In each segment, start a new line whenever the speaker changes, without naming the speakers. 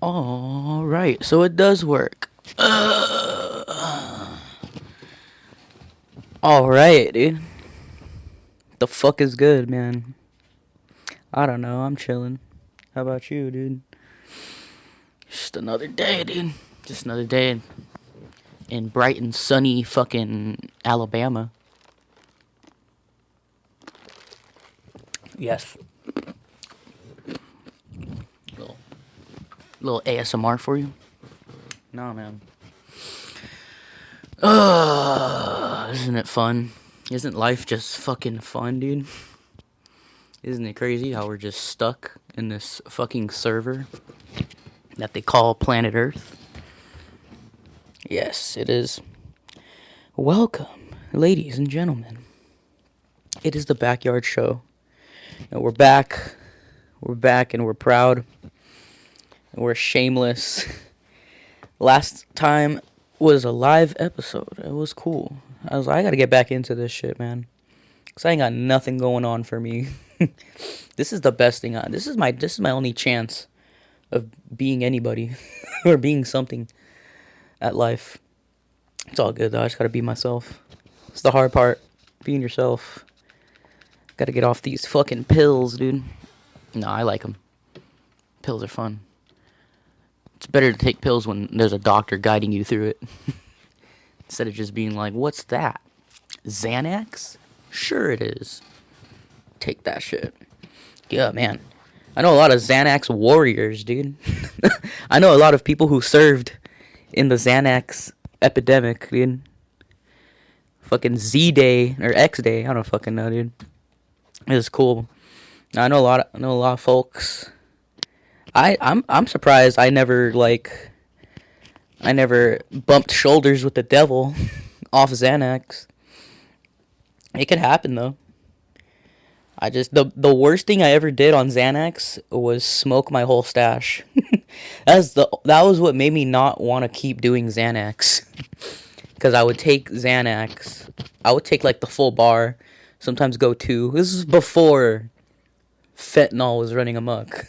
All right, so it does work. All right, dude. The fuck is good, man? I don't know. I'm chilling. How about you, dude? Just another day, dude. Just another day in bright and sunny fucking Alabama. Yes. Little ASMR for you. No, man. Isn't it fun? Isn't life just fucking fun, dude? Isn't it crazy how we're just stuck in this fucking server that they call planet Earth? Yes, it is. Welcome, ladies and gentlemen. It is the Backyard Show. And we're back. We're back and we're proud. And we're shameless. Last time was a live episode. It was cool. I was like, I gotta get back into this shit, man. Cause I ain't got nothing going on for me. This is the best thing. This is my only chance of being anybody or being something at life. It's all good though. I just gotta be myself. It's the hard part. Being yourself. Gotta get off these fucking pills, dude. No, I like them. Pills are fun. It's better to take pills when there's a doctor guiding you through it. Instead of just being like, what's that? Xanax? Sure it is. Take that shit. Yeah, man. I know a lot of Xanax warriors, dude. I know a lot of people who served in the Xanax epidemic, dude. Fucking Z Day or X Day. I don't fucking know, dude. It's cool. I know a lot of folks. I'm surprised I never bumped shoulders with the devil off Xanax. It could happen though. The worst thing I ever did on Xanax was smoke my whole stash. That was what made me not want to keep doing Xanax. Cause I would take Xanax. I would take like the full bar. Sometimes go 2. This is before fentanyl was running amok.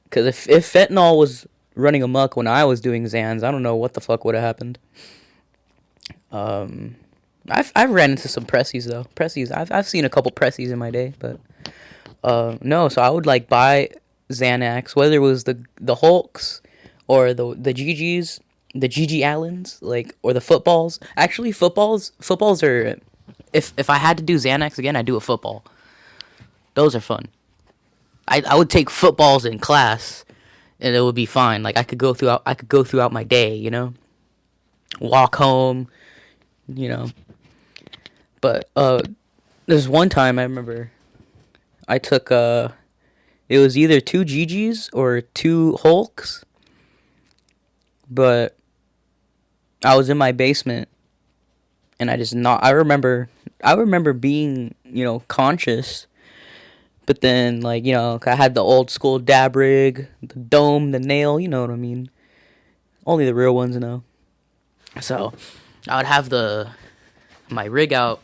Because if fentanyl was running amok when I was doing Xans, I don't know what the fuck would have happened. I've ran into some pressies though. Pressies. I've seen a couple pressies in my day, but no. So I would like buy Xanax, whether it was the Hulks or the GGs, the GG Allens, like, or the footballs. Actually, footballs are. If I had to do Xanax again, I'd do a football. Those are fun. I would take footballs in class, and it would be fine. Like I could go throughout my day, you know. Walk home, you know. But there's one time I remember I took it was either 2 GGs or 2 Hulks, but I was in my basement, and I remember being, you know, conscious. But then, like, you know, I had the old school dab rig, the dome, the nail, you know what I mean. Only the real ones know. So, I would have my rig out.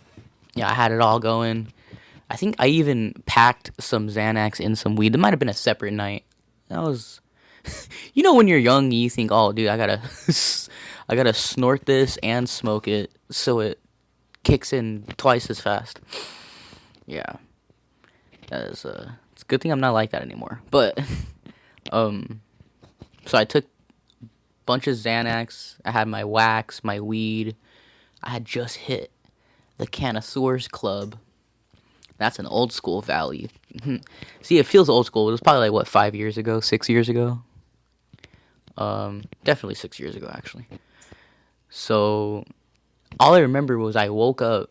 Yeah, I had it all going. I think I even packed some Xanax in some weed. It might have been a separate night. That was, you know, when you're young, you think, oh, dude, I gotta snort this and smoke it so it kicks in twice as fast. Yeah. It's a good thing I'm not like that anymore. But, so I took a bunch of Xanax. I had my wax, my weed. I had just hit the Connoisseurs Club. That's an old school valley. See, it feels old school. It was probably like, 5 years ago, 6 years ago? Definitely 6 years ago, actually. So, all I remember was I woke up.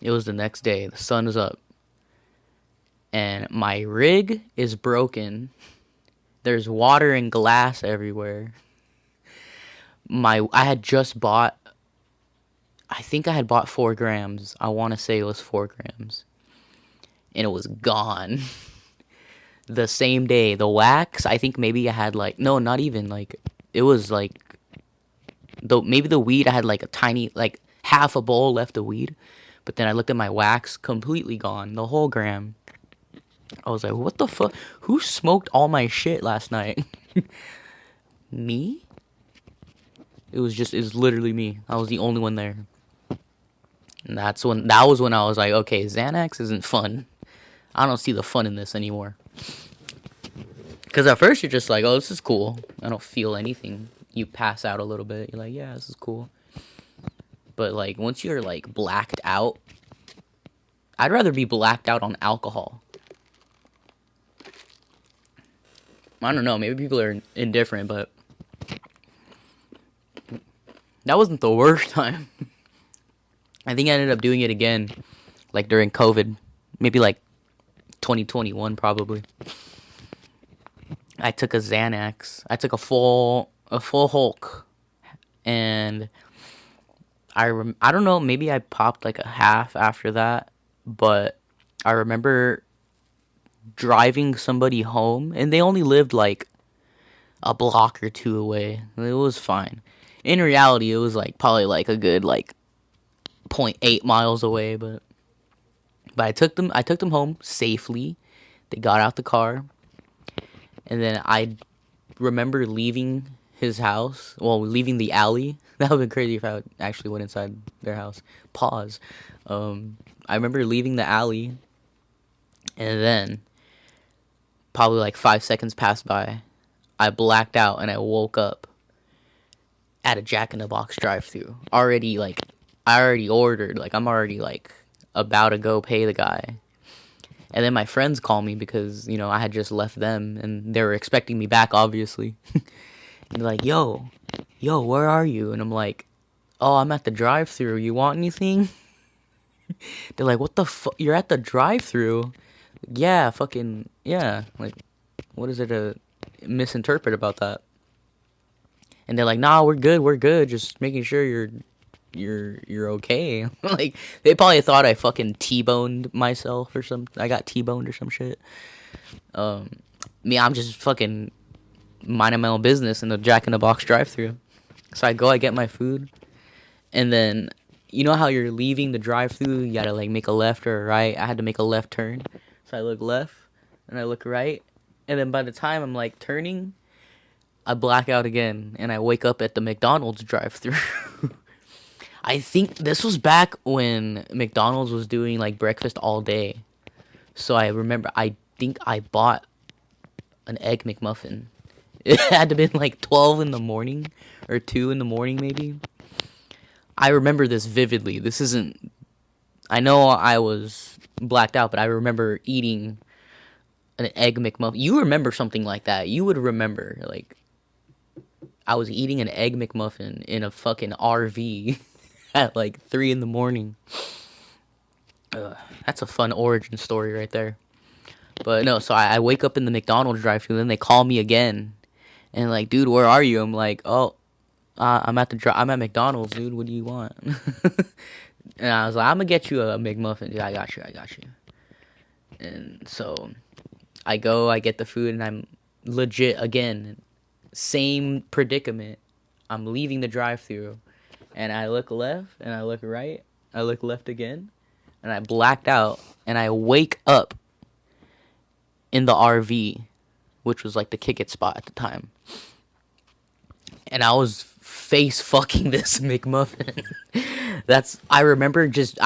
It was the next day. The sun is up. And my rig is broken. There's water and glass everywhere. I think I had bought 4 grams. I want to say it was 4 grams. And it was gone. The same day. The wax, I think maybe I had like, no, not even like, it was like, maybe the weed, I had like a tiny, like half a bowl left of weed. But then I looked at my wax, completely gone. The whole gram. I was like, what the fuck? Who smoked all my shit last night? Me? It was literally me. I was the only one there. And that was when I was like, okay, Xanax isn't fun. I don't see the fun in this anymore. Because at first you're just like, oh, this is cool. I don't feel anything. You pass out a little bit. You're like, yeah, this is cool. But like once you're like blacked out, I'd rather be blacked out on alcohol. I don't know. Maybe people are indifferent, but that wasn't the worst time. I think I ended up doing it again, like during COVID, maybe like 2021 probably. I took a Xanax. I took a full Hulk, and I don't know. Maybe I popped like a half after that, but I remember driving somebody home, and they only lived like a block or two away. It was fine. In reality, it was like probably like a good like 0.8 miles away, but I took them home safely. They got out the car, and then I remember leaving his house. Well, leaving the alley. That would have been crazy if I actually went inside their house. Pause. I remember leaving the alley, and then probably like 5 seconds passed by. I blacked out and I woke up at a Jack in the Box drive-thru. Already like I already ordered. Like I'm already like about to go pay the guy. And then my friends call me because, you know, I had just left them and they were expecting me back, obviously. And they're like, yo, where are you? And I'm like, oh, I'm at the drive-thru. You want anything? They're like, what the fuck? You're at the drive-thru? Yeah, fucking, yeah. Like, what is there to misinterpret about that? And they're like, nah, we're good. Just making sure you're okay. Like, they probably thought I fucking T-boned myself or something. I got T-boned or some shit. Me, I'm just fucking minding my own business in the Jack in the Box drive-thru. So I get my food, and then you know how you're leaving the drive-thru, you gotta like make a left or a right. I had to make a left turn, so I look left and I look right, and then by the time I'm like turning, I black out again, and I wake up at the McDonald's drive-thru. I think this was back when McDonald's was doing like breakfast all day, so I remember I think I bought an egg McMuffin. It had to have been like 12 in the morning or 2 in the morning maybe. I remember this vividly. This isn't... I know I was blacked out, but I remember eating an egg McMuffin. You remember something like that. You would remember, like, I was eating an egg McMuffin in a fucking RV at like 3 in the morning. That's a fun origin story right there. But no, so I wake up in the McDonald's drive-thru, and then they call me again. And like, dude, where are you? I'm like, oh, I'm at McDonald's, dude. What do you want? And I was like, I'm gonna get you a McMuffin. Dude, I got you. And so I get the food, and I'm legit again, same predicament. I'm leaving the drive-thru, and I look left, and I look right. I look left again, and I blacked out, and I wake up in the RV, which was like the kick it spot at the time. And I was face fucking this McMuffin. I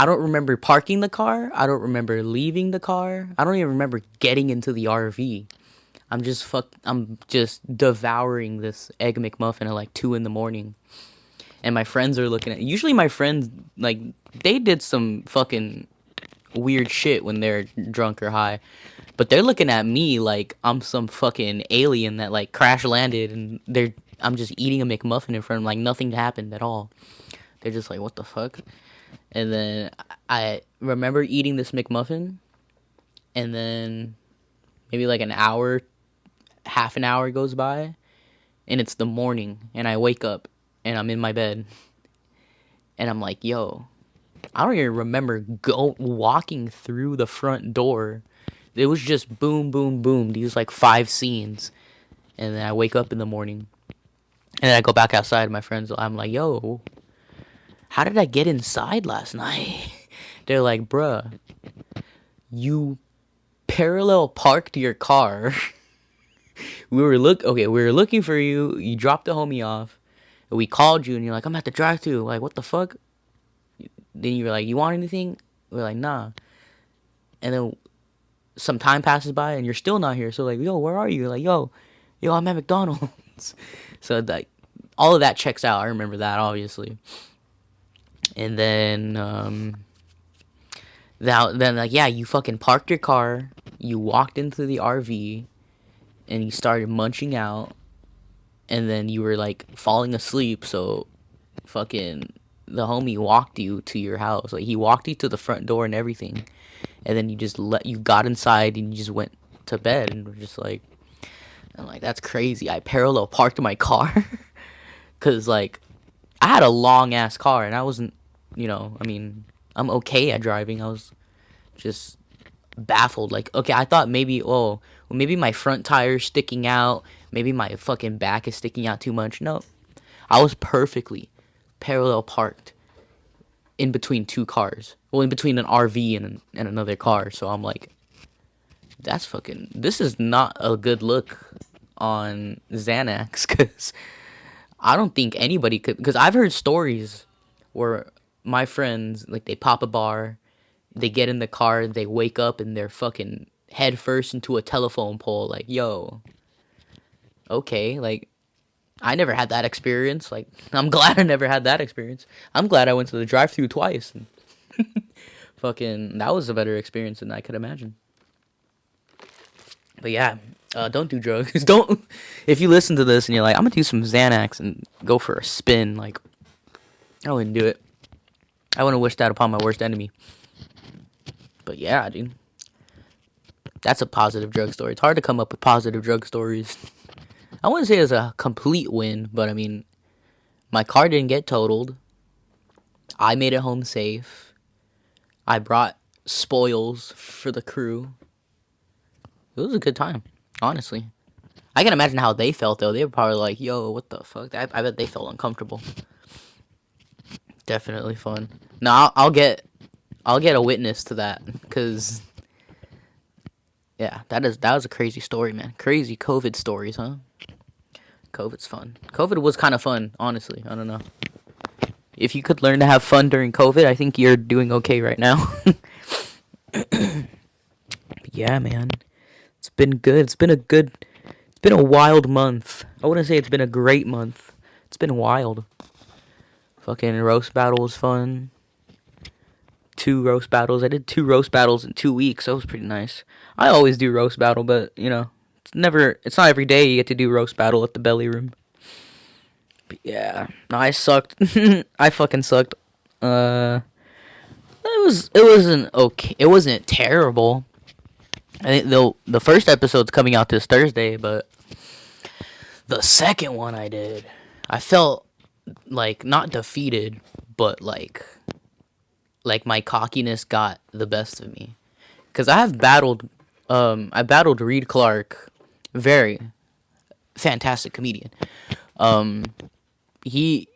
don't remember parking the car. I don't remember leaving the car. I don't even remember getting into the RV. I'm just devouring this egg McMuffin at like 2 in the morning. And my friends are looking at, usually my friends, like, they did some fucking weird shit when they're drunk or high. But they're looking at me like I'm some fucking alien that like crash landed, and I'm just eating a McMuffin in front of them, like nothing happened at all. They're just like, what the fuck? And then I remember eating this McMuffin, and then maybe like half an hour goes by, and it's the morning, and I wake up, and I'm in my bed, and I'm like, yo, I don't even remember walking through the front door. It was just boom, boom, boom. These like 5 scenes. And then I wake up in the morning. And then I go back outside. My friends, I'm like, yo, how did I get inside last night? They're like, bruh, you parallel parked your car we were looking for you. You dropped the homie off. And we called you, and you're like, I'm at the drive-thru. Like, what the fuck? Then you were like, you want anything? We're like, nah. And then some time passes by, and you're still not here. So like, yo, where are you? Like, yo, I'm at McDonald's. So like, all of that checks out. I remember that, obviously. And then then like, yeah, you fucking parked your car. You walked into the RV, and you started munching out. And then you were like falling asleep. So fucking the homie walked you to your house. Like, he walked you to the front door and everything. And then you got inside and you just went to bed, and we're just like, I'm like, that's crazy. I parallel parked my car because like I had a long ass car, and I wasn't, I mean, I'm okay at driving. I was just baffled. Like, okay, I thought maybe, well, maybe my front tire's sticking out, maybe my fucking back is sticking out too much. No, I was perfectly parallel parked in between two cars. Well, in between an RV and another car. So I'm like, this is not a good look on Xanax, because I don't think anybody could, because I've heard stories where my friends, like, they pop a bar, they get in the car, they wake up, and they're fucking head first into a telephone pole. Like, yo, okay, like, I never had that experience. Like, I'm glad I never had that experience. I'm glad I went to the drive-thru twice. And fucking, that was a better experience than I could imagine. But yeah, don't do drugs. Don't. If you listen to this and you're like, I'm gonna do some Xanax and go for a spin, like, I wouldn't do it. I wouldn't wish that upon my worst enemy. But yeah, dude, that's a positive drug story. It's hard to come up with positive drug stories. I wouldn't say it's a complete win, but I mean, my car didn't get totaled. I made it home safe. I brought spoils for the crew. It was a good time, honestly. I can imagine how they felt, though. They were probably like, yo, what the fuck? I bet they felt uncomfortable. Definitely fun. No, I'll get a witness to that, because yeah, that was a crazy story, man. Crazy COVID stories, huh? COVID's fun. COVID was kind of fun, honestly. I don't know. If you could learn to have fun during COVID, I think you're doing okay right now. Yeah, man. It's been good. It's been a wild month. I wouldn't say it's been a great month. It's been wild. Fucking roast battle was fun. 2 roast battles. I did 2 roast battles in 2 weeks. That was pretty nice. I always do roast battle, but, it's not every day you get to do roast battle at the belly room. But yeah. No, I sucked. I fucking sucked. It wasn't okay. It wasn't terrible. I think the first episode's coming out this Thursday, but the second one I did, I felt like not defeated, but like my cockiness got the best of me. Cause I battled Reed Clark, very fantastic comedian. We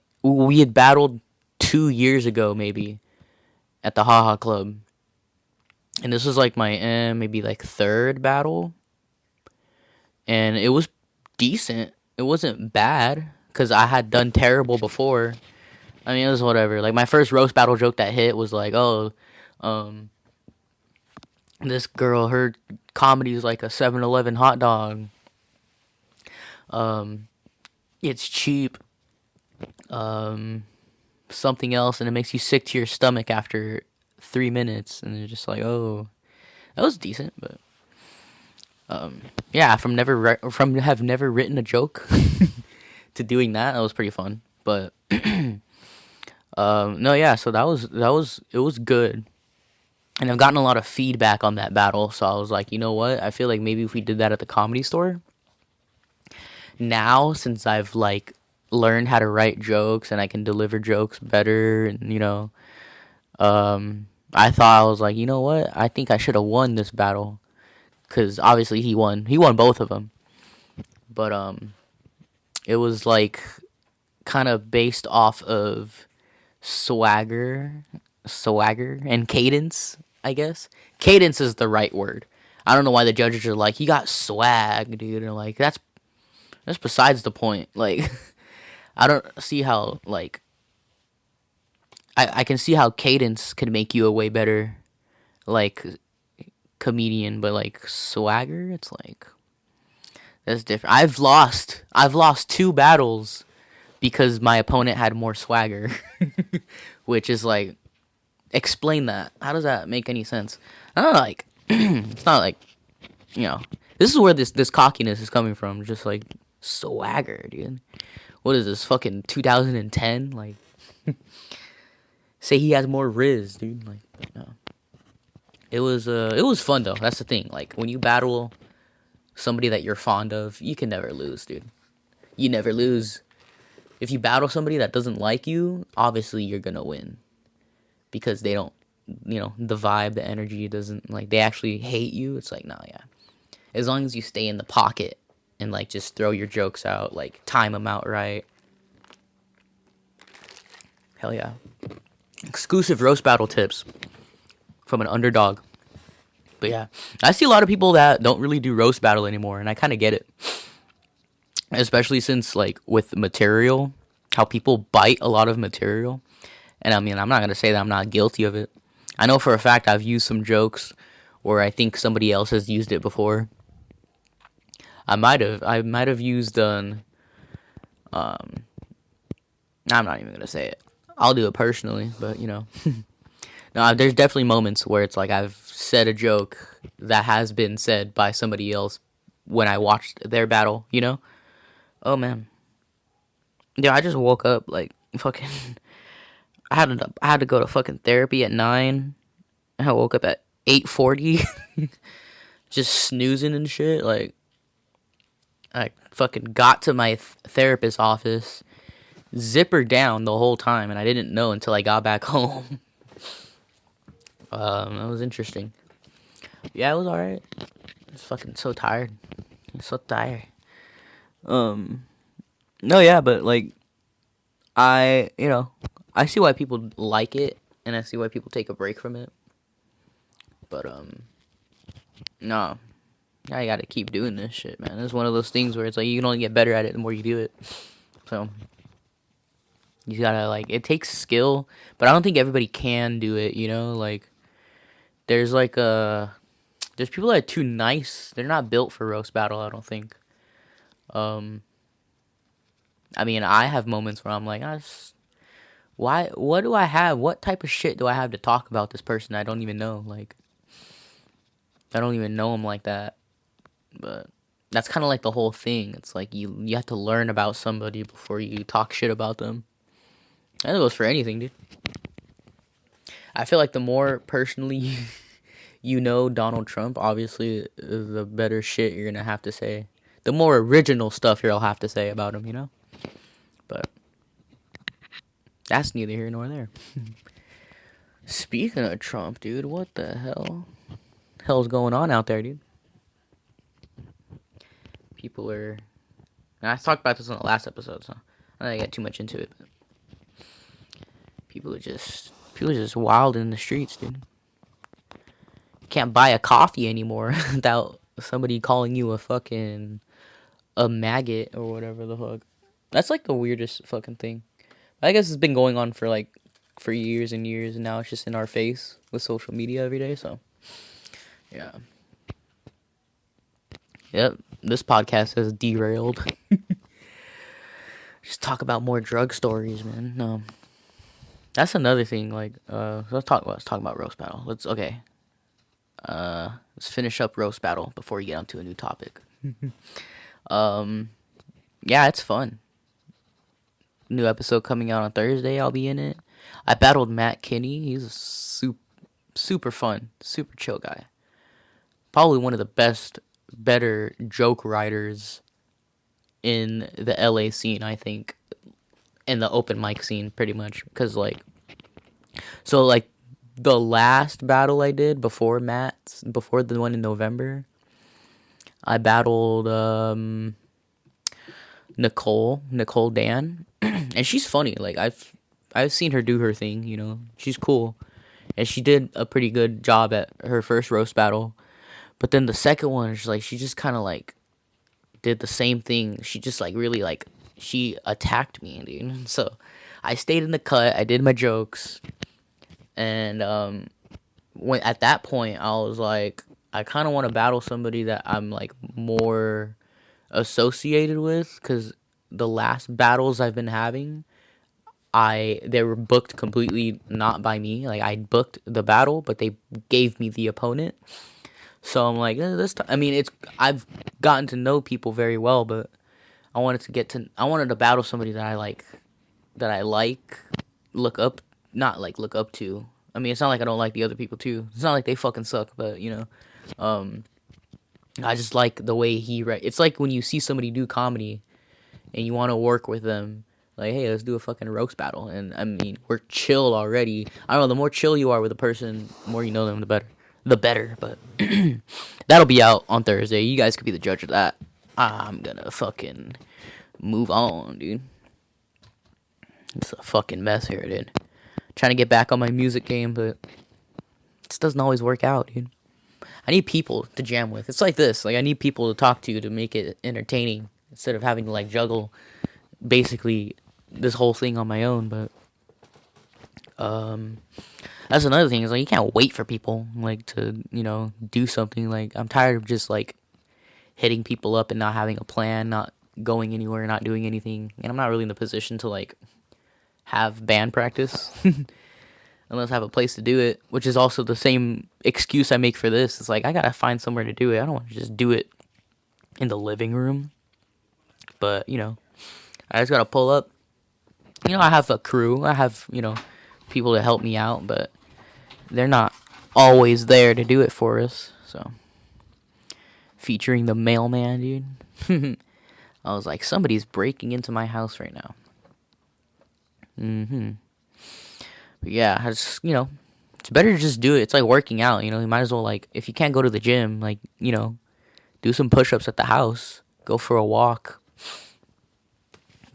had battled 2 years ago, maybe, at the Haha Club. And this was like my maybe like 3rd battle. And it was decent. It wasn't bad, because I had done terrible before. I mean, it was whatever. Like, my first roast battle joke that hit was like, this girl, her comedy is like a 7-Eleven hot dog. It's cheap. Something else, and it makes you sick to your stomach after 3 minutes, and you're just like, oh, that was decent. But yeah, from have never written a joke to doing that was pretty fun. But no, yeah, so it was good, and I've gotten a lot of feedback on that battle. So I was like, you know what? I feel like maybe if we did that at the Comedy Store. Now, since I've like learned how to write jokes and I can deliver jokes better, and I thought, I was like, you know what? I think I should have won this battle, because obviously he won. He won both of them. But it was like kind of based off of swagger and cadence, I guess. Cadence is the right word. I don't know why the judges are like, you got swag, dude. And like, That's besides the point. Like, I don't see how, like, I can see how cadence could make you a way better, like, comedian, but, like, swagger, it's like, that's different. I've lost 2 battles because my opponent had more swagger, which is like, explain that. How does that make any sense? I don't know, like, it's not like, you know, this is where this cockiness is coming from. Just like swagger, dude. What is this, fucking 2010? Like, say he has more Riz, dude. Like, no. It was fun though. That's the thing. Like, when you battle somebody that you're fond of, you can never lose, dude. You never lose. If you battle somebody that doesn't like you, obviously you're gonna win because they don't, the vibe, the energy doesn't, like, they actually hate you. It's like, no, yeah. As long as you stay in the pocket and, like, just throw your jokes out, like, time them out right. Hell yeah. Exclusive roast battle tips from an underdog. But yeah, I see a lot of people that don't really do roast battle anymore, and I kind of get it. Especially since, like, with material, how people bite a lot of material. And I mean, I'm not going to say that I'm not guilty of it. I know for a fact I've used some jokes where I think somebody else has used it before. I might have used I'm not even gonna say it. I'll do it personally, but no, there's definitely moments where it's like I've said a joke that has been said by somebody else when I watched their battle. Oh man, yeah, I just woke up like fucking. I had to go to fucking therapy at 9. And I woke up at 8:40, just snoozing and shit. Like, I fucking got to my therapist's office, zipper down the whole time, and I didn't know until I got back home. That was interesting. Yeah, it was alright. I was fucking so tired. I'm so tired. No, yeah, but, like, I see why people like it, and I see why people take a break from it. But, no. Now you gotta keep doing this shit, man. It's one of those things where it's like you can only get better at it the more you do it. So, you gotta, like, it takes skill, but I don't think everybody can do it, Like, there's, like, there's people that are too nice. They're not built for roast battle, I don't think. I mean, I have moments where I'm like, what do I have? What type of shit do I have to talk about this person I don't even know? Like, I don't even know him like that. But that's kind of like the whole thing. It's like you have to learn about somebody before you talk shit about them. That goes for anything, dude. I feel like the more personally you know Donald Trump, obviously, the better shit you're gonna have to say. The more original stuff you'll have to say about him, But that's neither here nor there. Speaking of Trump, dude, what the hell's going on out there, dude? People are... And I talked about this on the last episode, so I don't get too much into it. But people are just wild in the streets, dude. Can't buy a coffee anymore without somebody calling you a maggot or whatever the fuck. That's like the weirdest fucking thing. I guess it's been going on for years and years, and now it's just in our face with social media every day. So, yeah. Yep, this podcast has derailed. Just talk about more drug stories, man. No, that's another thing. Like, let's talk about roast battle. Let's finish up roast battle before we get onto a new topic. Yeah, it's fun. New episode coming out on Thursday. I'll be in it. I battled Matt Kinney. He's a super fun, super chill guy. Probably one of the better joke writers in the LA scene, I think. In the open mic scene, pretty much. Because, like, so, like, the last battle I did before the one in November, I battled Nicole Dan, and she's funny. Like, I've seen her do her thing, she's cool, and she did a pretty good job at her first roast battle. But then the second one is like she just kind of like did the same thing. She just like really like she attacked me, dude. So I stayed in the cut. I did my jokes, and when at that point I was like, I kind of want to battle somebody that I'm like more associated with, because the last battles I've been having, they were booked completely not by me. Like I booked the battle, but they gave me the opponent. So I'm like, I mean, I've gotten to know people very well, but I wanted to battle somebody that I like, look up, not like look up to. I mean, it's not like I don't like the other people too. It's not like they fucking suck, but um, I just like the way it's like when you see somebody do comedy and you want to work with them. Like, hey, let's do a fucking roast battle. And I mean, we're chill already. I don't know. The more chill you are with a person, the more you know them, the better. The better. But that'll be out on Thursday. You guys could be the judge of that. I'm gonna fucking move on, dude. It's a fucking mess here, dude. Trying to get back on my music game, but it just doesn't always work out, dude. I need people to jam with. It's like this. Like, I need people to talk to make it entertaining instead of having to, like, juggle basically this whole thing on my own. But that's another thing, is like you can't wait for people like to do something. Like, I'm tired of just like hitting people up and not having a plan, not going anywhere, not doing anything. And I'm not really in the position to like have band practice unless I have a place to do it, which is also the same excuse I make for this. It's like, I gotta find somewhere to do it. I don't want to just do it in the living room. But I just gotta pull up. I have a crew. I have people to help me out, but they're not always there to do it for us. So, featuring the mailman, dude. I was like, somebody's breaking into my house right now. But yeah, it's better to just do it. It's like working out. You might as well, like, if you can't go to the gym, like, do some push-ups at the house. Go for a walk.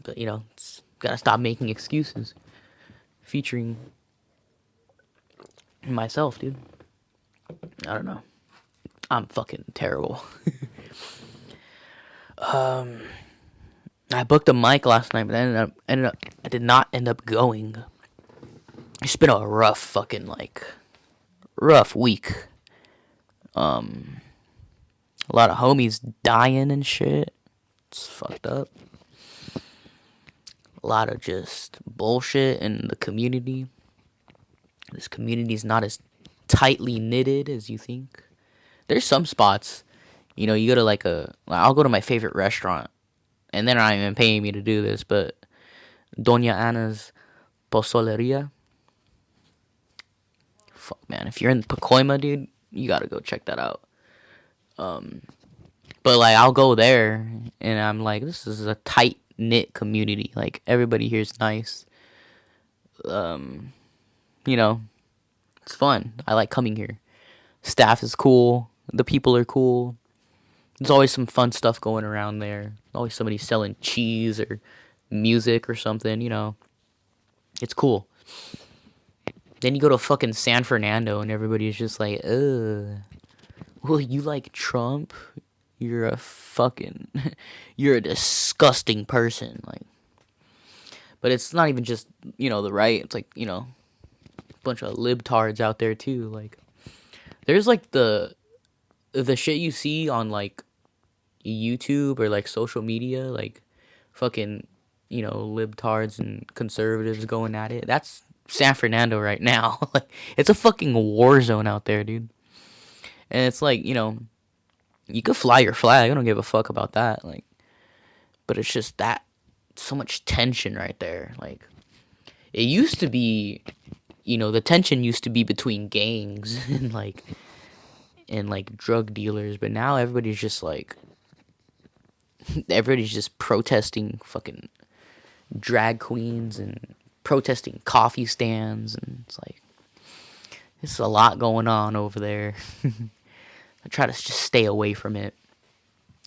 But it's gotta stop making excuses. Featuring myself, dude. I don't know. I'm fucking terrible. I booked a mic last night, but I did not end up going. It's been a rough week. A lot of homies dying and shit. It's fucked up. A lot of just bullshit in the community. This community's not as tightly knitted as you think. There's some spots, you go to I'll go to my favorite restaurant, and they're not even paying me to do this, but Doña Ana's Pozoleria. Fuck, man, if you're in Pacoima, dude, you gotta go check that out. But like, I'll go there, and I'm like, this is a tight knit community. Like, everybody here is nice. It's fun. I like coming here. Staff is cool. The people are cool. There's always some fun stuff going around there. Always somebody selling cheese or music or something, It's cool. Then you go to fucking San Fernando and everybody's just like, ugh. Well, you like Trump? You're a disgusting person. Like, but it's not even just, the right. It's like, a bunch of libtards out there too. Like, there's like the shit you see on like YouTube or like social media, like fucking, libtards and conservatives going at it. That's San Fernando right now. Like, it's a fucking war zone out there, dude. And it's like, you could fly your flag. I don't give a fuck about that. Like, but it's just that so much tension right there. Like, it used to be, the tension used to be between gangs and like drug dealers, but now everybody's just protesting fucking drag queens and protesting coffee stands, and it's like, there's a lot going on over there. I try to just stay away from it.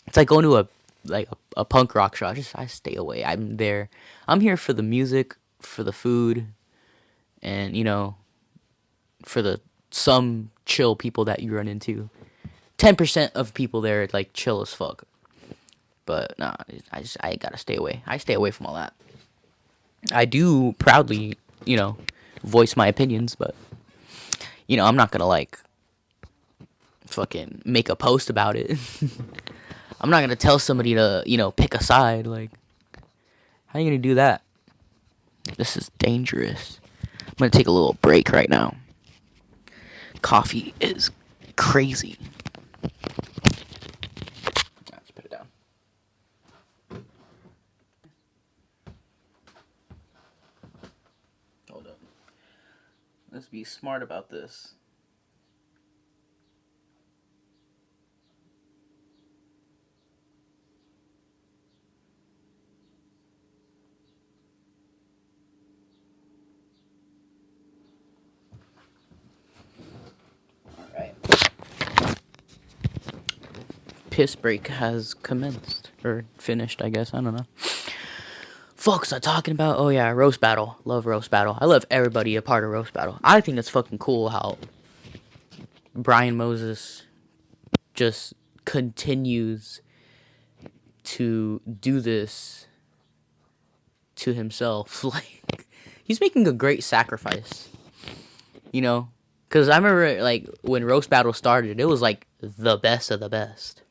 It's like going to a punk rock show. I stay away. I'm there. I'm here for the music, for the food, and for some chill people that you run into. 10% of people there like chill as fuck. But nah, I gotta stay away. I stay away from all that. I do proudly, voice my opinions, but I'm not gonna like fucking make a post about it. I'm not gonna tell somebody to, pick a side. Like, how are you gonna do that? This is dangerous. I'm gonna take a little break right now. Coffee is crazy. Let's put it down. Hold up. Let's be smart about this. Alright. Piss break has commenced. Or finished, I guess. I don't know. Folks are talking about, oh yeah, roast battle. Love roast battle. I love everybody a part of roast battle. I think it's fucking cool how Brian Moses just continues to do this to himself. Like, he's making a great sacrifice, because I remember, like, when roast battle started, it was like the best of the best.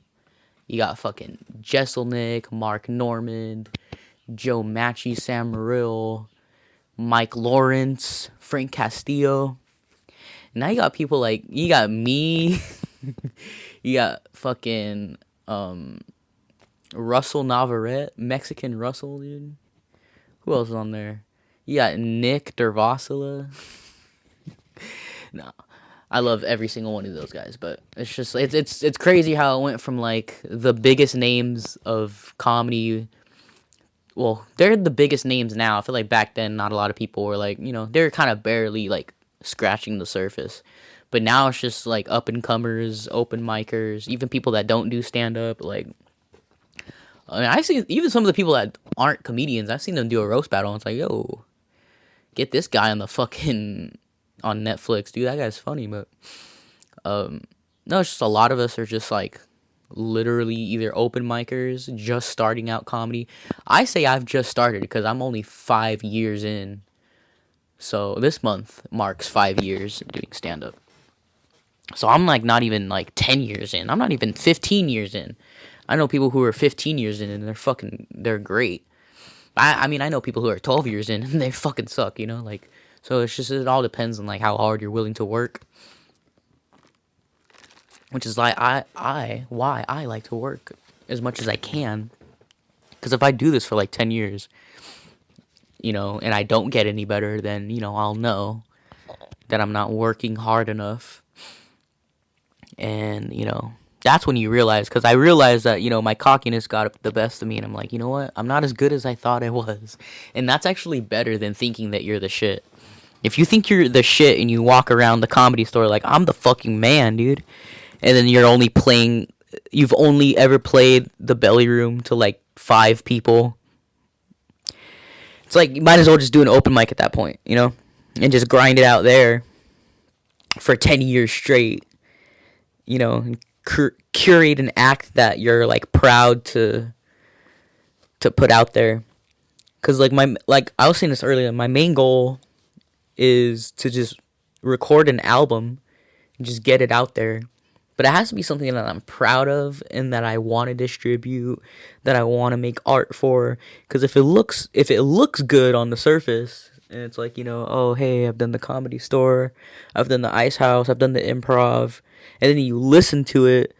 You got fucking Jesselnick, Mark Normand, Joe Matchy, Sam Morrill, Mike Lawrence, Frank Castillo. Now you got people like, you got me, you got fucking Russell Navarrete, Mexican Russell, dude. Who else is on there? You got Nick Dervasila. No, I love every single one of those guys, but it's just it's crazy how it went from like the biggest names of comedy. Well, they're the biggest names now. I feel like back then, not a lot of people were like, they're kind of barely like scratching the surface. But now it's just like up and comers, open micers, even people that don't do stand up. Like, I mean, I've seen even some of the people that aren't comedians. I've seen them do a roast battle. And it's like, yo, get this guy on Netflix, dude. That guy's funny. But no, it's just a lot of us are just like literally either open micers, just starting out comedy. I say I've just started because I'm only 5 years in. So this month marks 5 years doing stand up. So I'm like not even like 10 years in. I'm not even 15 years in. I know people who are 15 years in and they're great. I mean, I know people who are 12 years in and they fucking suck, like, so it's just, it all depends on like how hard you're willing to work. Which is like why I like to work as much as I can. Because if I do this for like 10 years, and I don't get any better, then, I'll know that I'm not working hard enough. And, that's when you realize, because I realized that, my cockiness got the best of me. And I'm like, you know what? I'm not as good as I thought I was. And that's actually better than thinking that you're the shit. If you think you're the shit and you walk around the comedy store like, I'm the fucking man, dude. And then you've only ever played the belly room to like 5 people. It's like, you might as well just do an open mic at that point, and just grind it out there for 10 years straight, and curate an act that you're like proud to put out there. Cause like I was saying this earlier, my main goal is to just record an album and just get it out there. But it has to be something that I'm proud of and that I want to distribute, that I want to make art for. Because if it looks good on the surface, and it's like, oh, hey, I've done the Comedy Store, I've done the Ice House, I've done the Improv, and then you listen to it,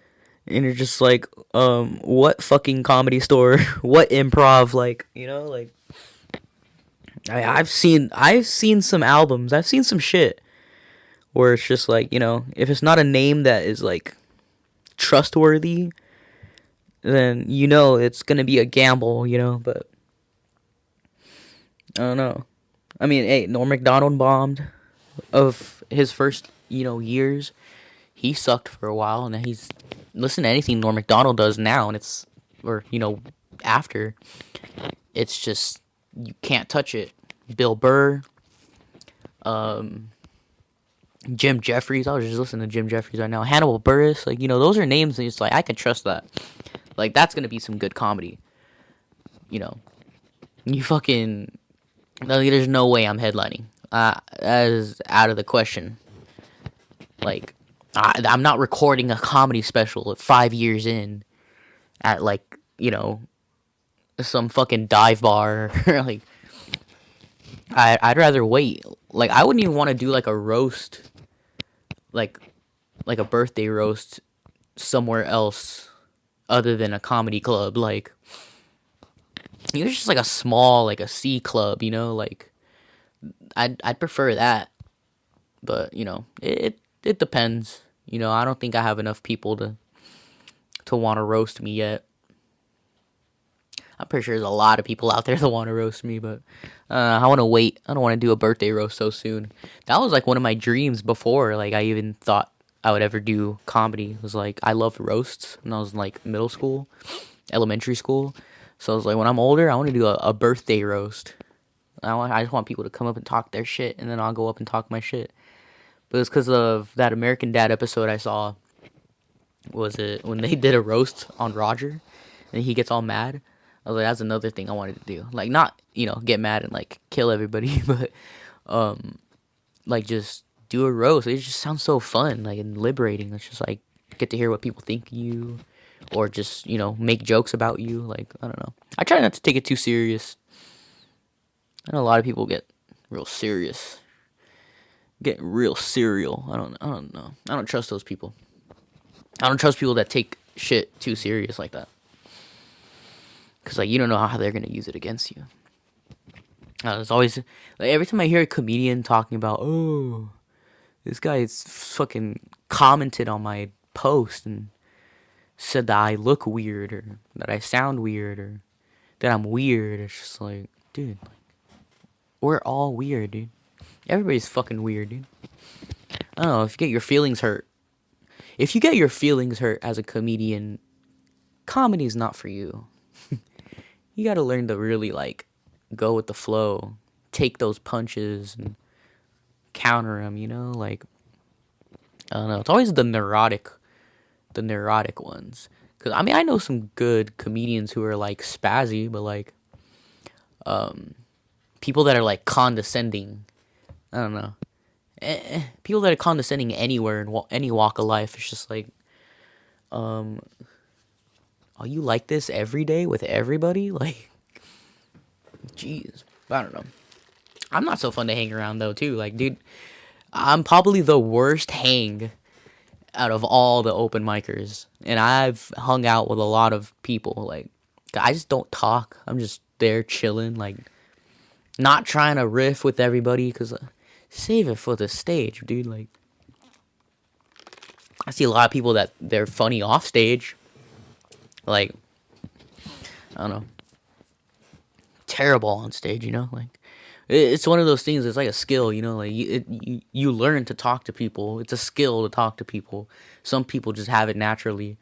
and you're just like, what fucking Comedy Store, what Improv, like, like, I've seen some albums, I've seen some shit. Where it's just like, if it's not a name that is like trustworthy, then it's gonna be a gamble, but I don't know. I mean, hey, Norm Macdonald bombed of his first, years. He sucked for a while, and then he's listen to anything Norm Macdonald does now, and after, it's just, you can't touch it. Bill Burr, Jim Jeffries. I was just listening to Jim Jeffries right now. Hannibal Buress. Like, those are names that it's like, I can trust that. Like, that's gonna be some good comedy. You know, you fucking, like, there's no way I'm headlining. That is out of the question. Like, I'm not recording a comedy special at 5 years in at, like, some fucking dive bar. Like, I'd rather wait. Like, I wouldn't even want to do like a roast, like a birthday roast somewhere else other than a comedy club. Like, it's just like a small, like a C club, like I'd prefer that. But it depends. I don't think I have enough people to want to roast me yet. I'm pretty sure there's a lot of people out there that want to roast me, but I want to wait. I don't want to do a birthday roast so soon. That was like one of my dreams before. Like, I even thought I would ever do comedy. It was like, I loved roasts when I was in like middle school, elementary school. So I was like, when I'm older, I want to do a birthday roast. I just want people to come up and talk their shit, and then I'll go up and talk my shit. But it's because of that American Dad episode I saw. Was it when they did a roast on Roger, and he gets all mad? I was like, that's another thing I wanted to do. Like, not, get mad and, like, kill everybody, but, like, just do a roast. It just sounds so fun, like, and liberating. It's just, like, get to hear what people think of you, or just, make jokes about you. Like, I don't know. I try not to take it too serious. I know a lot of people get real serious. Get real serial. I don't know. I don't trust those people. I don't trust people that take shit too serious like that. Because, like, you don't know how they're going to use it against you. It's always, like, every time I hear a comedian talking about, oh, this guy's fucking commented on my post and said that I look weird, or that I sound weird, or that I'm weird. It's just like, dude, like, we're all weird, dude. Everybody's fucking weird, dude. I don't know, if you get your feelings hurt. If you get your feelings hurt as a comedian, comedy's not for you. You gotta learn to really, like, go with the flow, take those punches and counter them, like, I don't know. It's always the neurotic ones. Cause I mean, I know some good comedians who are like spazzy, but like, people that are like condescending, I don't know. People that are condescending anywhere in any walk of life, it's just like, are you like this every day with everybody? Like, jeez. I don't know. I'm not so fun to hang around, though, too. Like, dude, I'm probably the worst hang out of all the open micers. And I've hung out with a lot of people. Like, I just don't talk. I'm just there chilling, like, not trying to riff with everybody, because save it for the stage, dude. Like, I see a lot of people that they're funny off stage. Like, I don't know, terrible on stage, like, it's one of those things. It's like a skill, like, you learn to talk to people. It's a skill to talk to people. Some people just have it naturally.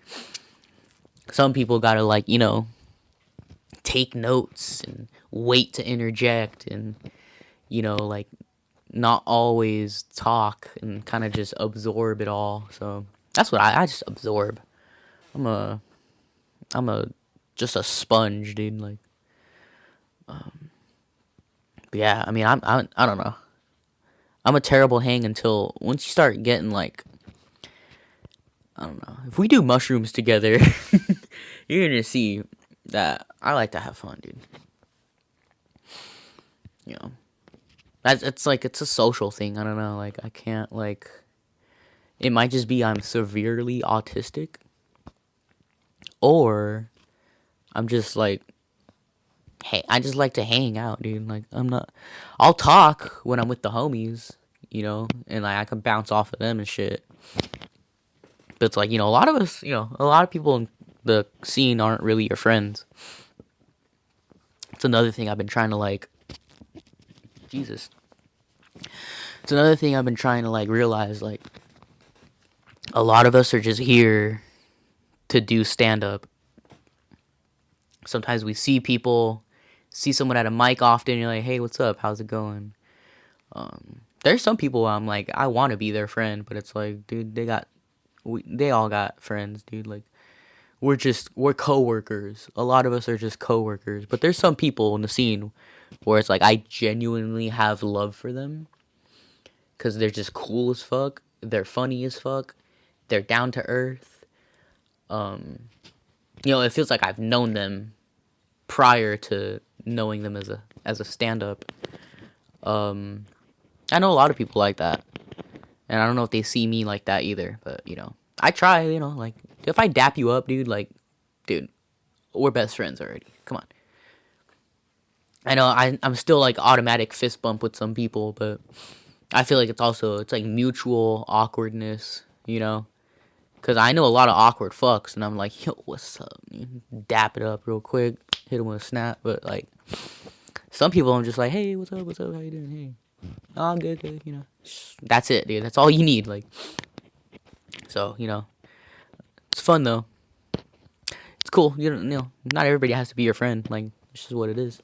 Some people gotta, like, take notes and wait to interject, and like, not always talk, and kind of just absorb it all. So that's what I just absorb. I'm just a sponge, dude. Like, but yeah, I mean, I don't know. I'm a terrible hang until once you start getting, like, I don't know. If we do mushrooms together, you're gonna see that I like to have fun, dude. It's like, it's a social thing. I don't know. Like, I can't, like, it might just be I'm severely autistic, or I'm just like, hey, I just like to hang out, dude. Like, I'll talk when I'm with the homies, and like, I can bounce off of them and shit. But it's like, a lot of us, a lot of people in the scene aren't really your friends. It's another thing I've been trying to, like, Jesus. It's another thing I've been trying to, like, realize, like, a lot of us are just here to do stand-up. Sometimes we see someone at a mic often, and you're like, hey, what's up? How's it going? There's some people I'm like, I want to be their friend, but it's like, dude, they all got friends, dude. Like, we're coworkers. A lot of us are just coworkers. But there's some people in the scene where it's like I genuinely have love for them because they're just cool as fuck. They're funny as fuck. They're down to earth. It feels like I've known them prior to knowing them as a stand up. I know a lot of people like that, and I don't know if they see me like that either. But I try. Like if I dap you up, dude, like, dude, we're best friends already. Come on. I know I'm still like automatic fist bump with some people, but I feel like it's like mutual awkwardness, Because I know a lot of awkward fucks, and I'm like, yo, what's up? Dap it up real quick, hit him with a snap. But like, some people I'm just like, hey, what's up, how you doing? Hey, oh, I'm good, That's it, dude. That's all you need, like. So it's fun though. It's cool, Not everybody has to be your friend. Like, it's just what it is.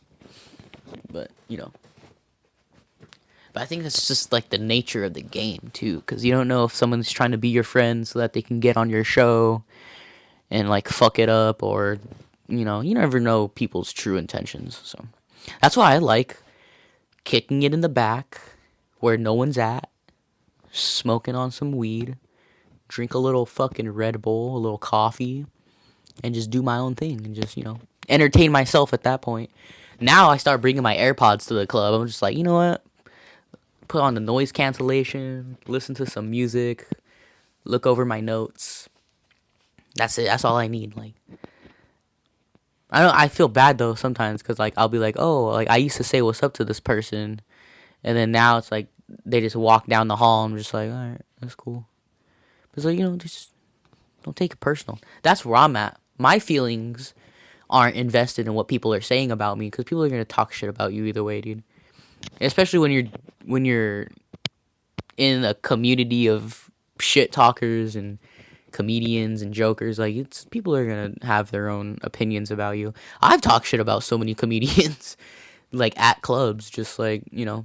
But But I think that's just like the nature of the game too, because you don't know if someone's trying to be your friend so that they can get on your show and like fuck it up, or you never know people's true intentions. So that's why I like kicking it in the back where no one's at, smoking on some weed, drink a little fucking Red Bull, a little coffee, and just do my own thing and just entertain myself at that point. Now I start bringing my AirPods to the club. I'm just like, you know what? Put on the noise cancellation, listen to some music, look over my notes. That's it. That's all I need. Like, I feel bad though sometimes because like I'll be like, oh, like I used to say what's up to this person, and then now it's like they just walk down the hall. I'm just like, all right, that's cool. But it's like, just don't take it personal. That's where I'm at. My feelings aren't invested in what people are saying about me, because people are gonna talk shit about you either way, dude. Especially when you're in a community of shit talkers and comedians and jokers, like people are gonna have their own opinions about you. I've talked shit about so many comedians, like at clubs, just like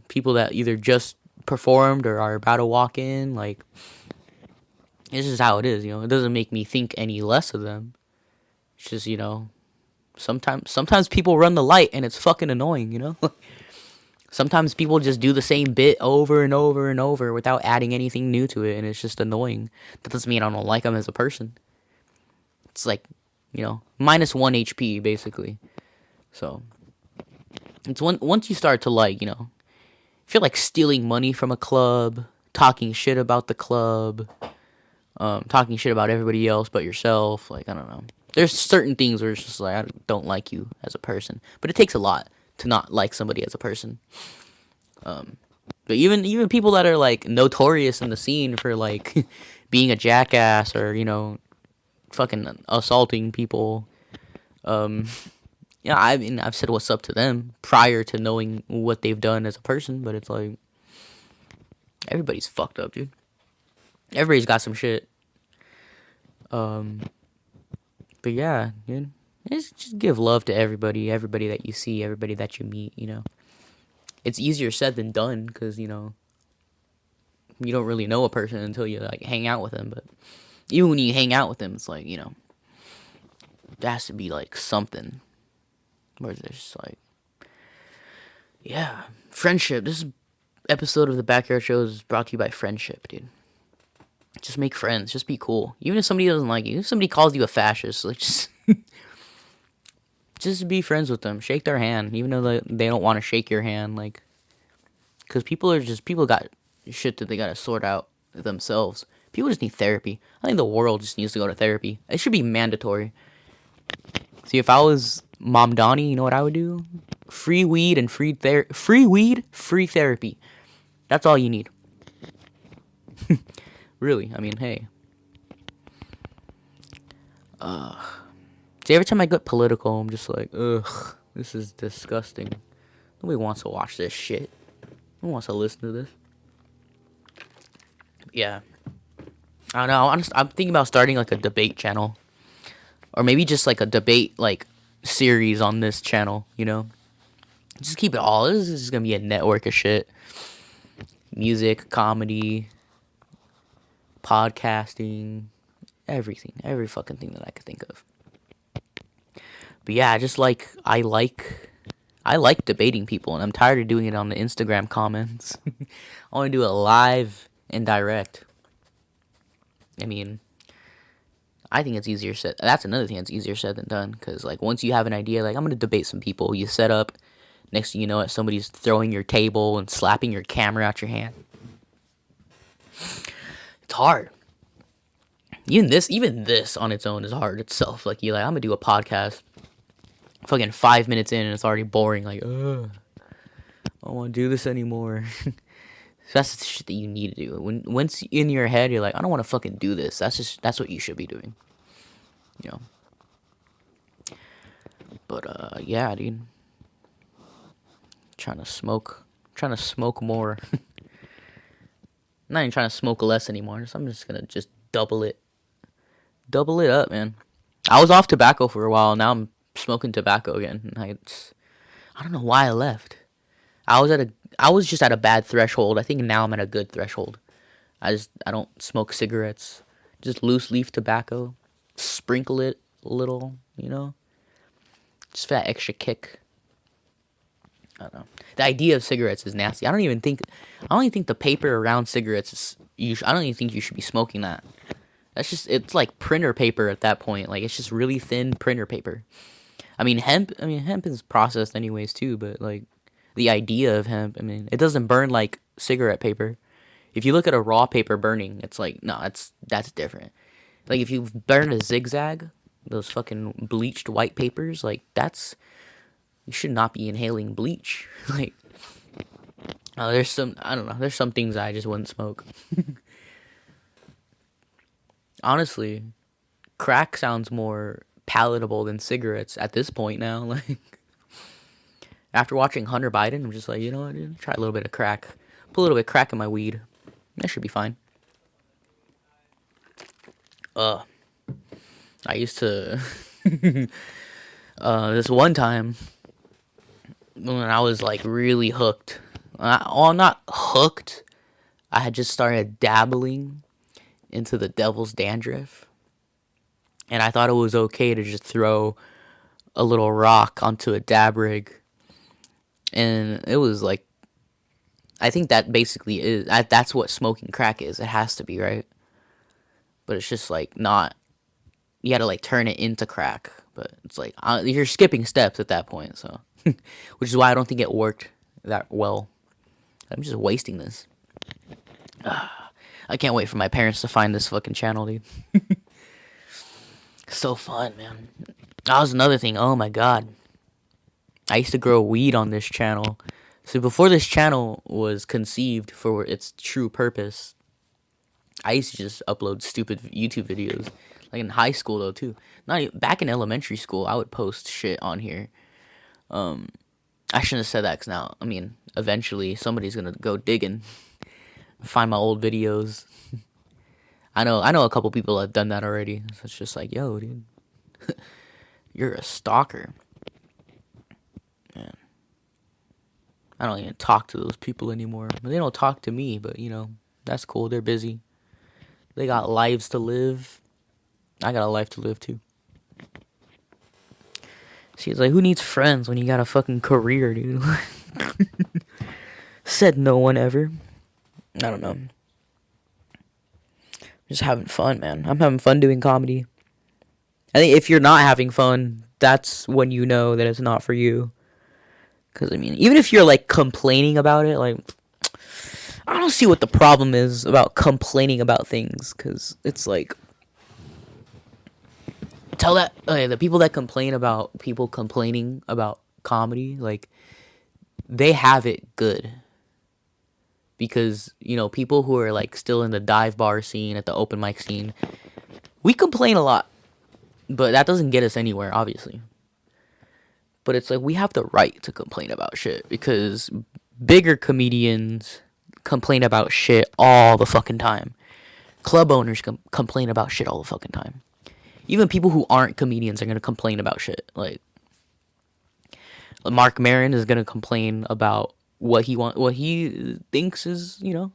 people that either just performed or are about to walk in. Like, this is how it is. It doesn't make me think any less of them. It's just sometimes people run the light and it's fucking annoying. Sometimes people just do the same bit over and over and over without adding anything new to it, and it's just annoying. That doesn't mean I don't like them as a person. It's like, minus 1 HP, basically. So, it's once you start to like, feel like stealing money from a club, talking shit about the club, talking shit about everybody else but yourself, like, I don't know. There's certain things where it's just like, I don't like you as a person. But it takes a lot to not like somebody as a person. But even people that are like notorious in the scene for like being a jackass or fucking assaulting people, I mean, I've said what's up to them prior to knowing what they've done as a person, but it's like everybody's fucked up, dude. Everybody's got some shit. But yeah, dude. Just give love to everybody that you see, everybody that you meet, It's easier said than done because, you don't really know a person until you, like, hang out with them. But even when you hang out with them, it's like, there has to be, like, something. Where there's just, like, yeah, friendship. This episode of the Backyard Show is brought to you by friendship, dude. Just make friends. Just be cool. Even if somebody doesn't like you, if somebody calls you a fascist, like, just be friends with them. Shake their hand, even though they don't want to shake your hand. Like, because people got shit that they gotta sort out themselves. People just need therapy. I think the world just needs to go to therapy. It should be mandatory. See, if I was Mom Donnie, you know what I would do? Free weed and free therapy. That's all you need. Really, I mean, hey. See, every time I get political, I'm just like, ugh, this is disgusting. Nobody wants to watch this shit. No one wants to listen to this. Yeah. I don't know. I'm thinking about starting like a debate channel. Or maybe just like a debate like series on this channel, Just keep it all. This is going to be a network of shit. Music, comedy, podcasting, everything. Every fucking thing that I could think of. But yeah, I like debating people, and I'm tired of doing it on the Instagram comments. I want to do it live and direct. I mean, I think it's easier said. That's another thing that's easier said than done. Because like once you have an idea, like I'm gonna debate some people, you set up. Next thing you know, it somebody's throwing your table and slapping your camera out your hand. It's hard. Even this on its own is hard itself. Like you, like I'm gonna do a podcast. Fucking 5 minutes in and it's already boring. Like, ugh, I don't want to do this anymore. So that's the shit that you need to do. Once in your head you're like, I don't want to fucking do this. That's what you should be doing. You know. But yeah, dude. Trying to smoke more. Not even trying to smoke less anymore. So I'm just gonna double it up, man. I was off tobacco for a while. Now I'm smoking tobacco again. I don't know why I left. I was just at a bad threshold. I think now I'm at a good threshold. I don't smoke cigarettes. Just loose leaf tobacco. Sprinkle it a little, you know. Just for that extra kick. I don't know. The idea of cigarettes is nasty. I don't even think the paper around cigarettes is. I don't even think you should be smoking that. It's like printer paper at that point. Like it's just really thin printer paper. I mean hemp is processed anyways too, but like the idea of hemp, I mean, it doesn't burn like cigarette paper. If you look at a raw paper burning, it's like no, that's different. Like if you burn a zigzag, those fucking bleached white papers, like you should not be inhaling bleach. Like there's some things I just wouldn't smoke. Honestly, crack sounds more palatable than cigarettes at this point now. Like after watching Hunter Biden, I'm just like, you know what, dude? Try a little bit of crack. Put a little bit of crack in my weed. That should be fine. I used to this one time when I was like really hooked. I'm not hooked. I had just started dabbling into the devil's dandruff. And I thought it was okay to just throw a little rock onto a dab rig. And it was like, I think that basically is, that's what smoking crack is. It has to be, right? But it's just like not, you gotta like turn it into crack. But it's like, you're skipping steps at that point, so. Which is why I don't think it worked that well. I'm just wasting this. I can't wait for my parents to find this fucking channel, dude. So fun, man. That was another thing. Oh my god. I used to grow weed on this channel. So before this channel was conceived for its true purpose, I used to just upload stupid YouTube videos. Like in high school though too. Not even, back in elementary school, I would post shit on here. I shouldn't have said that because now, I mean, eventually somebody's gonna go digging, find my old videos. I know a couple people have done that already. So it's just like, yo, dude, you're a stalker. Man, I don't even talk to those people anymore. They don't talk to me, but you know, that's cool. They're busy. They got lives to live. I got a life to live too. She's like, who needs friends when you got a fucking career, dude? Said no one ever. I don't know. Just having fun, man. I'm having fun doing comedy. I think if you're not having fun, that's when you know that it's not for you. Because, I mean, even if you're, like, complaining about it, like, I don't see what the problem is about complaining about things. Because it's like, the people that complain about people complaining about comedy, like, they have it good. Because, you know, people who are, like, still in the dive bar scene, at the open mic scene, we complain a lot. But that doesn't get us anywhere, obviously. But it's like, we have the right to complain about shit. Because bigger comedians complain about shit all the fucking time. Club owners complain about shit all the fucking time. Even people who aren't comedians are going to complain about shit. Like, Mark Maron is going to complain about what he thinks is, you know.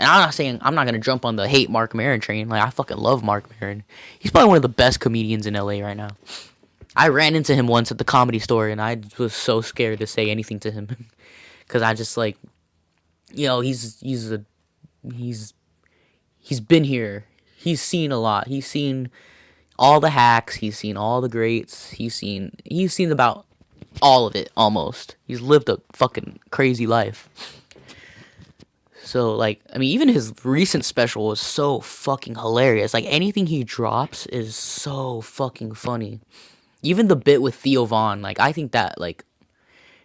And I'm not saying I'm not going to jump on the hate Mark Maron train. Like, I fucking love Mark Maron. He's probably one of the best comedians in LA right now. I ran into him once at the Comedy Store, and I was so scared to say anything to him because I just like, he's he's been here. He's seen a lot. He's seen all the hacks. He's seen all the greats. He's seen about all of it almost. He's lived a fucking crazy life. So like, I mean, even his recent special was so fucking hilarious. Like anything he drops is so fucking funny. Even the bit with Theo Vaughn, like I think that like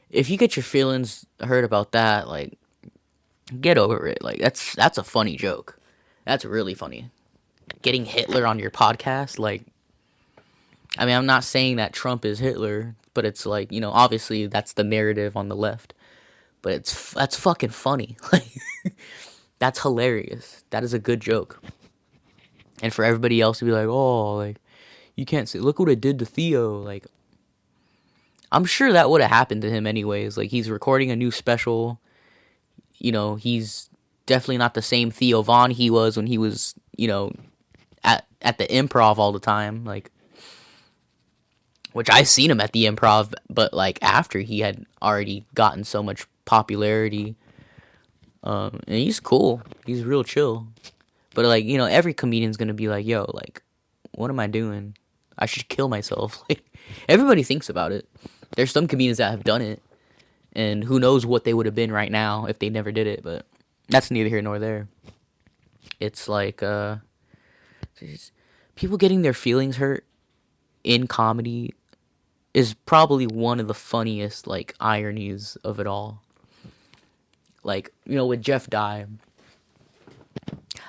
if you get your feelings hurt about that, like get over it. Like that's a funny joke. That's really funny. Getting Hitler on your podcast, like I mean, I'm not saying that Trump is Hitler, but it's like, obviously that's the narrative on the left. But that's fucking funny. Like that's hilarious. That is a good joke. And for everybody else to be like, "Oh, like you can't say look what it did to Theo." Like I'm sure that would have happened to him anyways. Like he's recording a new special. He's definitely not the same Theo Vaughn he was when he was, at the Improv all the time. Like which I seen him at the Improv, but like after he had already gotten so much popularity. And he's cool. He's real chill. But like, every comedian's gonna be like, yo, like, what am I doing? I should kill myself. Like everybody thinks about it. There's some comedians that have done it. And who knows what they would have been right now if they never did it, but that's neither here nor there. It's like people getting their feelings hurt in comedy is probably one of the funniest like ironies of it all. Like, with Jeff Dye,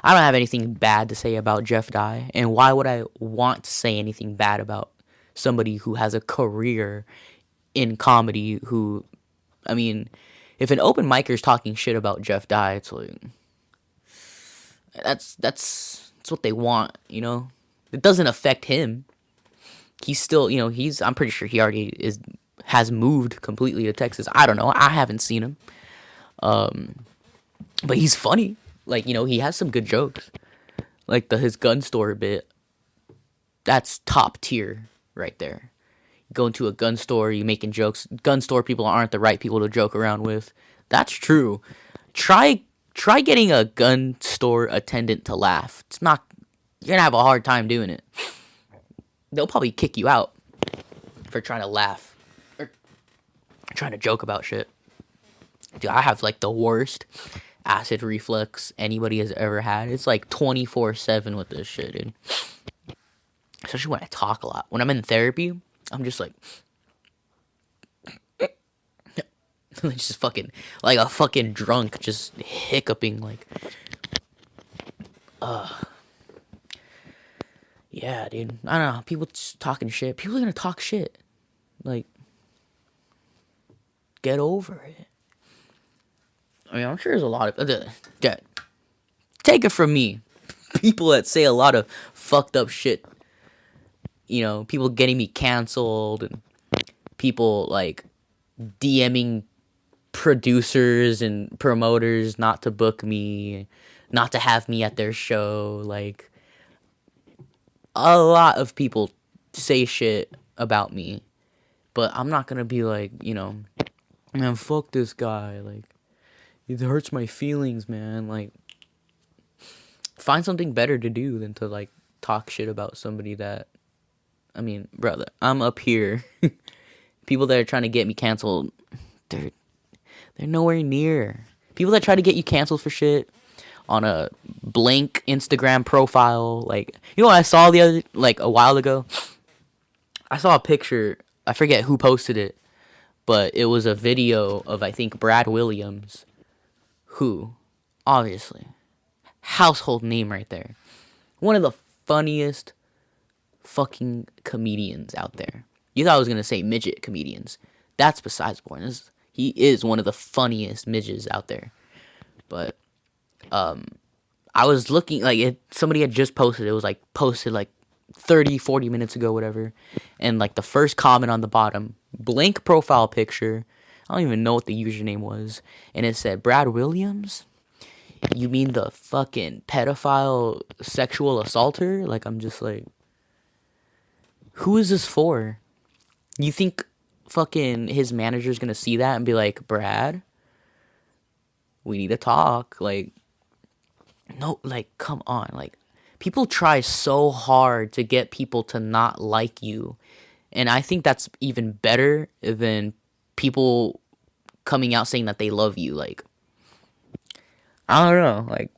I don't have anything bad to say about Jeff Dye, and why would I want to say anything bad about somebody who has a career in comedy who, I mean, if an open micer's talking shit about Jeff Dye, it's like that's what they want, It doesn't affect him. He's still, I'm pretty sure he already has moved completely to Texas. I don't know. I haven't seen him. But he's funny. Like, he has some good jokes. Like his gun store bit. That's top tier right there. You go into a gun store, you making jokes. Gun store people aren't the right people to joke around with. That's true. Try getting a gun store attendant to laugh. You're gonna have a hard time doing it. They'll probably kick you out for trying to laugh or trying to joke about shit. Dude, I have like the worst acid reflux anybody has ever had. It's like 24/7 with this shit, dude. Especially when I talk a lot. When I'm in therapy, I'm just like just fucking like a fucking drunk, just hiccuping like yeah, dude. I don't know. People just talking shit. People are gonna talk shit. Like, get over it. I mean, I'm sure there's a lot of take it from me. People that say a lot of fucked up shit. People getting me canceled and people like DMing producers and promoters not to book me, not to have me at their show. Like, a lot of people say shit about me, but I'm not gonna be like, man, fuck this guy. Like, it hurts my feelings, man. Like, find something better to do than to like talk shit about somebody that, I mean, brother, I'm up here. People that are trying to get me canceled, they're nowhere near. People that try to get you canceled for shit on a blank Instagram profile, like, what I saw a while ago? I saw a picture, I forget who posted it, but it was a video of, I think, Brad Williams, who, obviously, household name right there. One of the funniest fucking comedians out there. You thought I was going to say midget comedians. That's besides the point. He is one of the funniest midgets out there. But, I was looking, like, somebody had just posted, it was, like, posted, like, 30, 40 minutes ago, whatever, and, like, the first comment on the bottom, blank profile picture, I don't even know what the username was, and it said, Brad Williams? You mean the fucking pedophile sexual assaulter? Like, I'm just like, who is this for? You think fucking his manager's gonna see that and be like, Brad, we need to talk. Like, no, like, come on. Like, people try so hard to get people to not like you. And I think that's even better than people coming out saying that they love you. Like, I don't know. Like,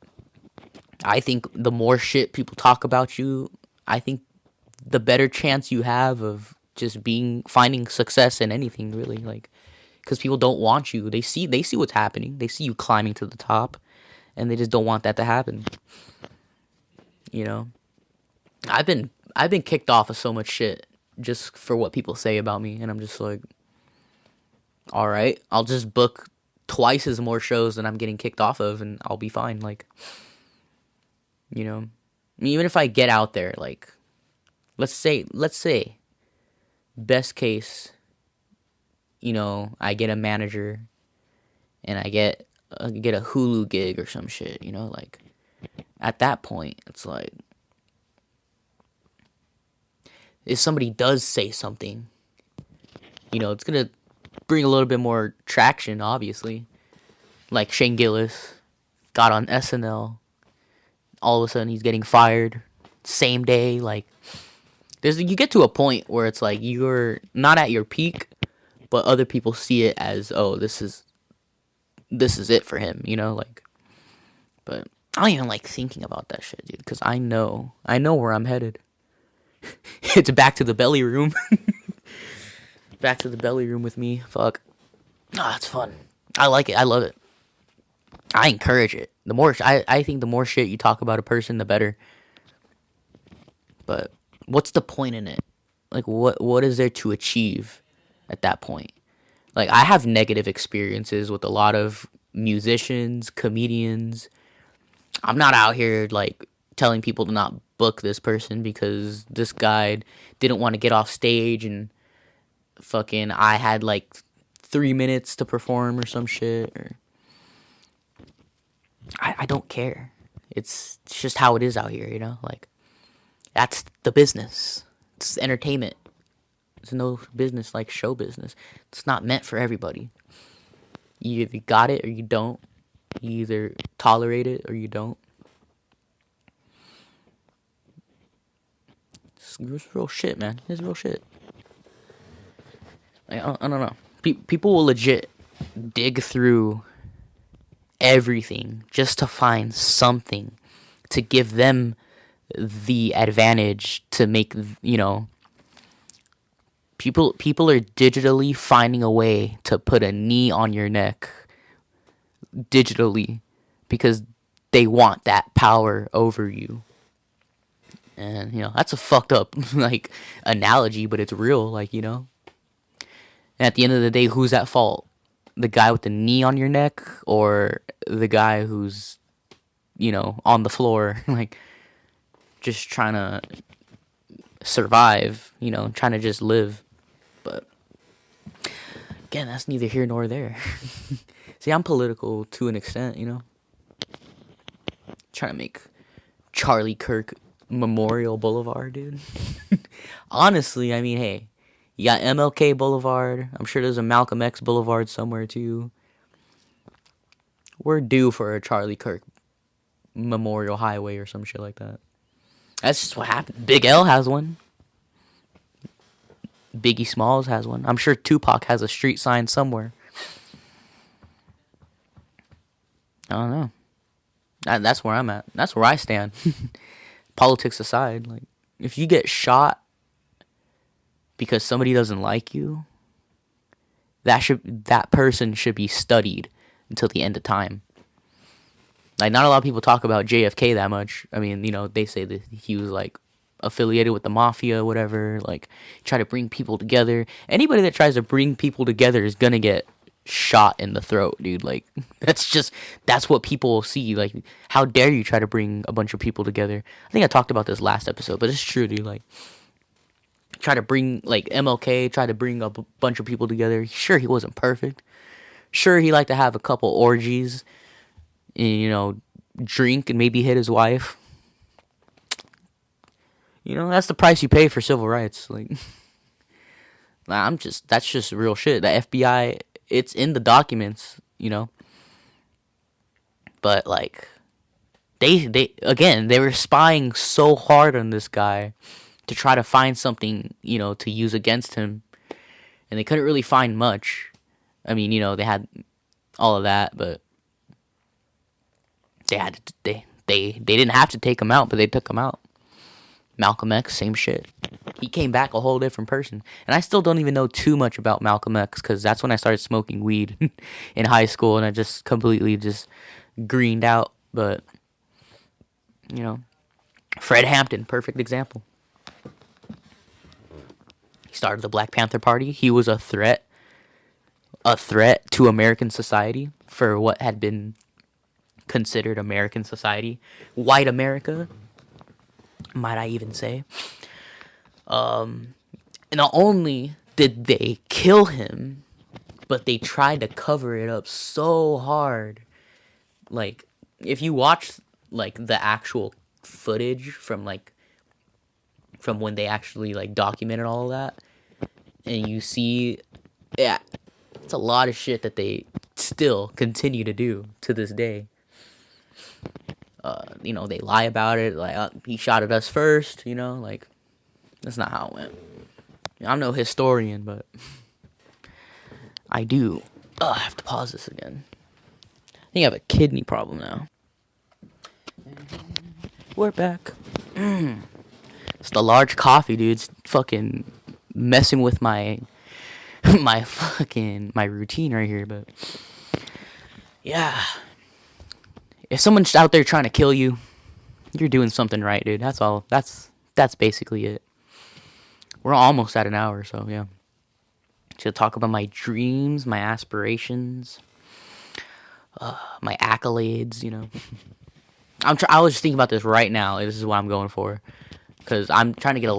I think the more shit people talk about you, I think the better chance you have of just finding success in anything, really. Like, because people don't want you. They see what's happening. They see you climbing to the top, and they just don't want that to happen. You know, I've been kicked off of so much shit just for what people say about me, and I'm just like, all right, I'll just book twice as more shows than I'm getting kicked off of, and I'll be fine. Like, you know, even if I get out there, like, let's say, best case, I get a manager and I get a Hulu gig or some shit, like, at that point, it's like, if somebody does say something, it's gonna bring a little bit more traction, obviously. Like Shane Gillis got on SNL, all of a sudden he's getting fired, same day. Like, you get to a point where it's like you're not at your peak, but other people see it as, oh, this is it for him, like. But I don't even like thinking about that shit, dude, because I know where I'm headed. It's back to the belly room. Back to the belly room with me. Fuck. Ah, it's fun. I like it. I love it. I encourage it. I think the more shit you talk about a person, the better. But what's the point in it? Like, what is there to achieve at that point? Like, I have negative experiences with a lot of musicians, comedians. I'm not out here, like, telling people to not book this person because this guy didn't want to get off stage and fucking I had, like, 3 minutes to perform or some shit. Or I don't care. It's just how it is out here, Like, that's the business. It's entertainment. It's no business like show business. It's not meant for everybody. You either got it or you don't. You either tolerate it or you don't. It's real shit, man. It's real shit. Like, I don't know. People will legit dig through everything just to find something to give them the advantage to make, people are digitally finding a way to put a knee on your neck digitally because they want that power over you. And, that's a fucked up, like, analogy, but it's real, like, And at the end of the day, who's at fault? The guy with the knee on your neck or the guy who's, on the floor, like, just trying to survive, trying to just live. But, again, that's neither here nor there. See, I'm political to an extent, Trying to make Charlie Kirk Memorial Boulevard, dude. Honestly, I mean, hey, you got MLK Boulevard. I'm sure there's a Malcolm X Boulevard somewhere, too. We're due for a Charlie Kirk Memorial Highway or some shit like that. That's just what happened. Big L has one. Biggie Smalls has one. I'm sure Tupac has a street sign somewhere. I don't know. That's where I'm at. That's where I stand. Politics aside, like, if you get shot because somebody doesn't like you, that person should be studied until the end of time. Like, not a lot of people talk about JFK that much. I mean, they say that he was, like, affiliated with the mafia, whatever. Like, try to bring people together. Anybody that tries to bring people together is gonna get shot in the throat, dude. Like, that's what people will see. Like, how dare you try to bring a bunch of people together? I think I talked about this last episode, but it's true, dude. Like, try to bring, like, MLK, try to bring a bunch of people together. Sure, he wasn't perfect. Sure, he liked to have a couple orgies and, drink and maybe hit his wife. That's the price you pay for civil rights. Like, That's just real shit. The FBI, it's in the documents, but like, they were spying so hard on this guy to try to find something, to use against him, and they couldn't really find much. I mean, they had all of that, but they didn't have to take him out, but they took him out. Malcolm X, same shit. He came back a whole different person. And I still don't even know too much about Malcolm X, because that's when I started smoking weed in high school, and I just completely just greened out. But, Fred Hampton, perfect example. He started the Black Panther Party. He was a threat to American society for what had been considered American society. White America, might I even say. And not only did they kill him, but they tried to cover it up so hard. Like, if you watch, like, the actual footage from when they actually, like, documented all of that, and you see, yeah, it's a lot of shit that they still continue to do to this day. They lie about it, like, he shot at us first, like, that's not how it went. I'm no historian, but I do. I have to pause this again. I think I have a kidney problem now. We're back. It's the large coffee, dude. It's fucking messing with my routine right here, but yeah. If someone's out there trying to kill you, you're doing something right, dude. That's all. That's basically it. We're almost at an hour, so yeah. To talk about my dreams, my aspirations, my accolades, I was just thinking about this right now. This is what I'm going for, because I'm trying to get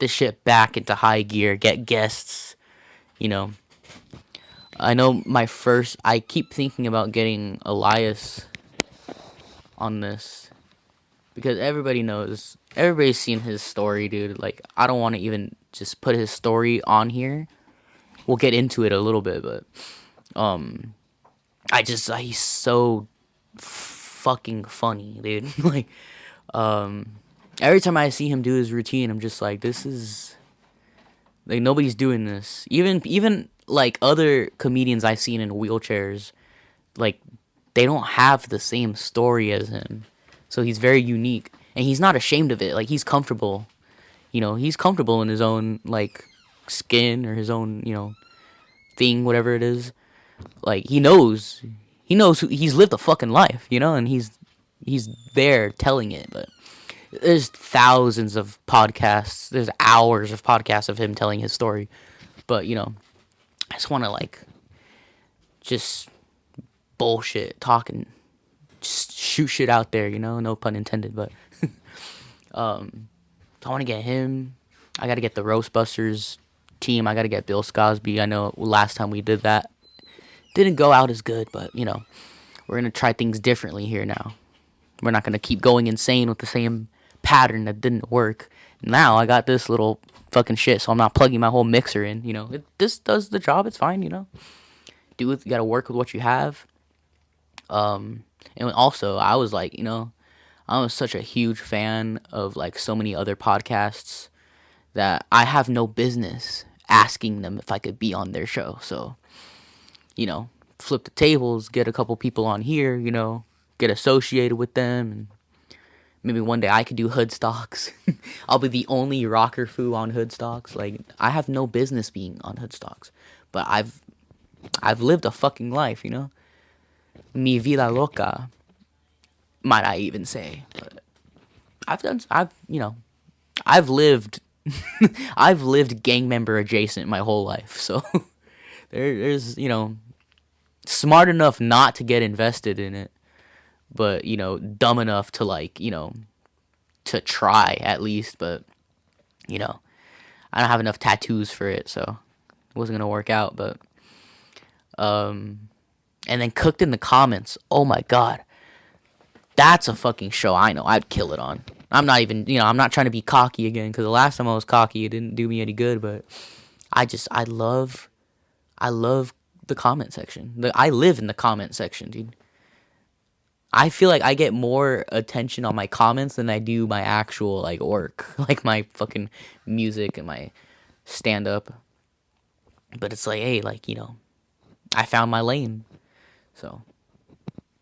this shit back into high gear, get guests, I know I keep thinking about getting Elias on this, because everybody's seen his story, dude. Like, I don't want to even just put his story on here. We'll get into it a little bit, but he's so fucking funny, dude. Like, every time I see him do his routine, I'm just like, this is, like, nobody's doing this. Even like other comedians I've seen in wheelchairs, like, they don't have the same story as him. So he's very unique, and he's not ashamed of it. Like, he's comfortable. He's comfortable in his own, like, skin, or his own, thing, whatever it is. Like, he knows he's lived a fucking life, and he's there telling it. But there's thousands of podcasts, there's hours of podcasts of him telling his story. But, I just want to, like, just bullshit talking, just shoot shit out there, no pun intended. But I want to get him. I got to get the Roastbusters team. I got to get Bill Scosby. I know last time we did that, didn't go out as good, but we're gonna try things differently here now. We're not gonna keep going insane with the same pattern that didn't work. Now I got this little fucking shit, so I'm not plugging my whole mixer in. This does the job. It's fine. Do it. You gotta work with what you have. And also, I was like, I was such a huge fan of, like, so many other podcasts that I have no business asking them if I could be on their show. So, flip the tables, get a couple people on here, get associated with them, and maybe one day I could do Hood Stocks. I'll be the only rocker foo on Hood Stocks. Like, I have no business being on Hood Stocks, but I've lived a fucking life, Mi vida loca, might I even say. But I've lived I've lived gang member adjacent my whole life, so there's smart enough not to get invested in it, but dumb enough to, like, to try at least. But I don't have enough tattoos for it, so it wasn't gonna work out. But and then Cooked in the Comments, oh my god, that's a fucking show I know I'd kill it on. I'm not even, I'm not trying to be cocky again, because the last time I was cocky, it didn't do me any good. But I love the comment section. I live in the comment section, dude. I feel like I get more attention on my comments than I do my actual like work, like my fucking music and my stand up. But it's like, hey, like, I found my lane. So,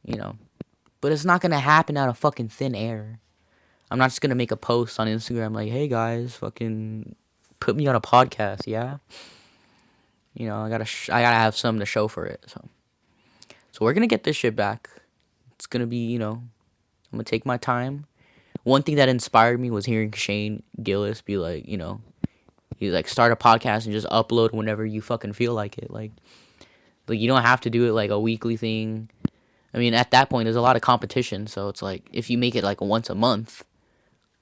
you know, but it's not gonna happen out of fucking thin air. I'm not just gonna make a post on Instagram like, hey guys, fucking put me on a podcast, yeah. I gotta have something to show for it. So we're gonna get this shit back. It's gonna be, I'm gonna take my time. One thing that inspired me was hearing Shane Gillis be like, he's like, start a podcast and just upload whenever you fucking feel like it. Like you don't have to do it like a weekly thing. I mean, at that point, there's a lot of competition, so it's like if you make it like once a month,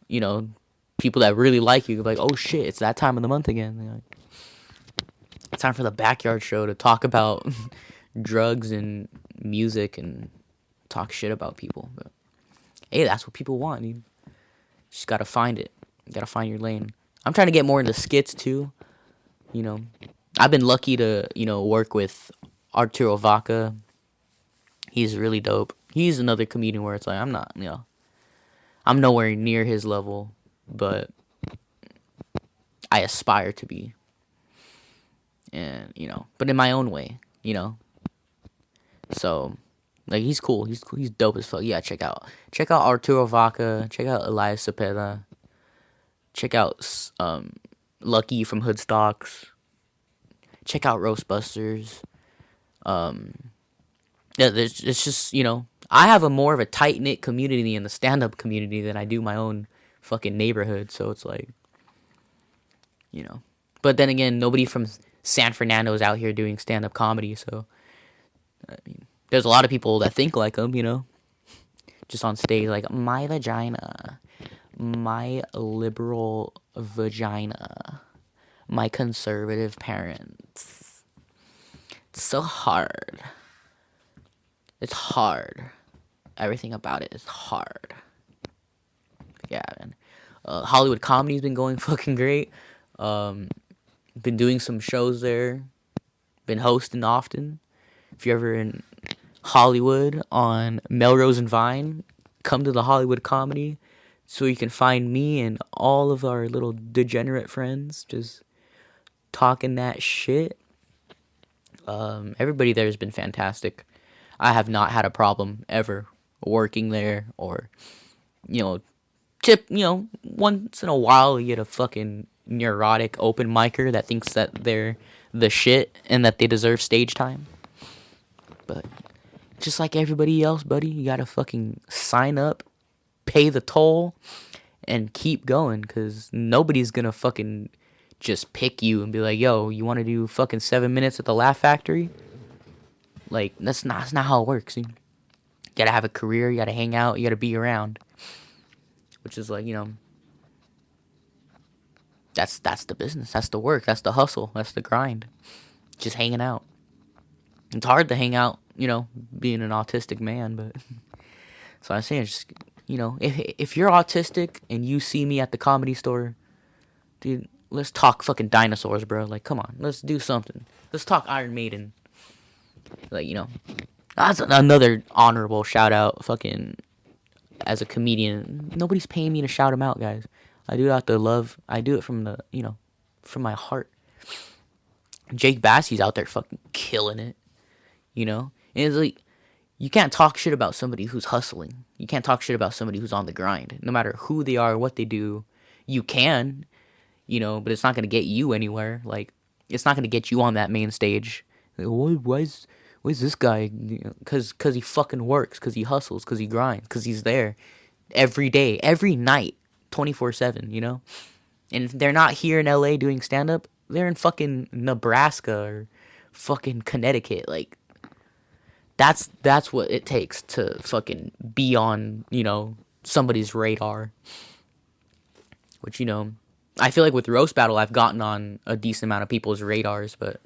people that really like you be like, oh shit, it's that time of the month again. Like, it's time for the backyard show to talk about drugs and music and talk shit about people. But hey, that's what people want, dude. Just gotta find it. You gotta find your lane. I'm trying to get more into skits too. I've been lucky to, work with Arturo Vaca. He's really dope. He's another comedian where it's like, I'm nowhere near his level, but I aspire to be. And, but in my own way, So, like, he's cool. He's dope as fuck. Yeah, check out Arturo Vaca. Check out Elias Cepeda. Check out Lucky from Hoodstocks. Check out Roastbusters. Yeah, it's just, I have more of a tight-knit community in the stand-up community than I do my own fucking neighborhood. So it's like, But then again, nobody from San Fernando is out here doing stand-up comedy. So, I mean, there's a lot of people that think like him, just on stage, like, my vagina, my liberal vagina, my conservative parents. It's so hard. It's hard. Everything about it is hard. Yeah, man. Hollywood comedy's been going fucking great. Been doing some shows there. Been hosting often. If you're ever in Hollywood on Melrose and Vine, come to the Hollywood Comedy so you can find me and all of our little degenerate friends just talking that shit. Everybody there has been fantastic. I have not had a problem ever working there or, once in a while you get a fucking neurotic open micer that thinks that they're the shit and that they deserve stage time. But just like everybody else, buddy, you gotta fucking sign up, pay the toll, and keep going, because nobody's gonna fucking just pick you and be like, yo, you want to do fucking 7 minutes at the Laugh Factory? Like, that's not how it works, dude. You gotta have a career, you gotta hang out, you gotta be around. Which is like, that's the business, that's the work, that's the hustle, that's the grind. Just hanging out. It's hard to hang out, being an autistic man, but so I'm saying, just, if you're autistic and you see me at the Comedy Store, dude, let's talk fucking dinosaurs, bro. Like, come on, let's do something. Let's talk Iron Maiden. Like, that's another honorable shout out. Fucking, as a comedian, nobody's paying me to shout them out, guys. I do it out the love. I do it from the, from my heart. Jake Bassey's out there fucking killing it, and it's like, you can't talk shit about somebody who's hustling. You can't talk shit about somebody who's on the grind. No matter who they are, what they do, you can, but it's not going to get you anywhere. Like, it's not going to get you on that main stage. Like, why is this guy? Because he fucking works, because he hustles, because he grinds, because he's there every day, every night, 24/7, And if they're not here in LA doing stand-up, they're in fucking Nebraska or fucking Connecticut. Like, that's what it takes to fucking be on, somebody's radar. Which, I feel like with Roast Battle, I've gotten on a decent amount of people's radars, but,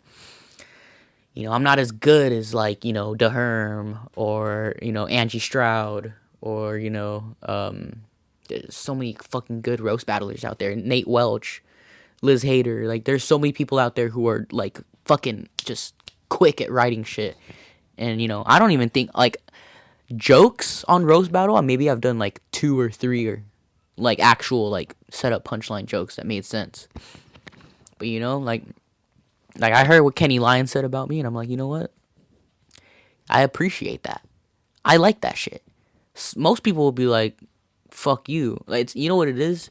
I'm not as good as, like, DeHerm or, Angie Stroud or, there's so many fucking good roast battlers out there. Nate Welch. Liz Hader. Like, there's so many people out there who are like fucking just quick at writing shit. And I don't even think like jokes on roast battle. Maybe I've done like 2 or 3 or like actual like set up punchline jokes that made sense. But like I heard what Kenny Lyons said about me, and I'm like, you know what? I appreciate that. I like that shit. Most people will be like, fuck you. Like, you know what it is?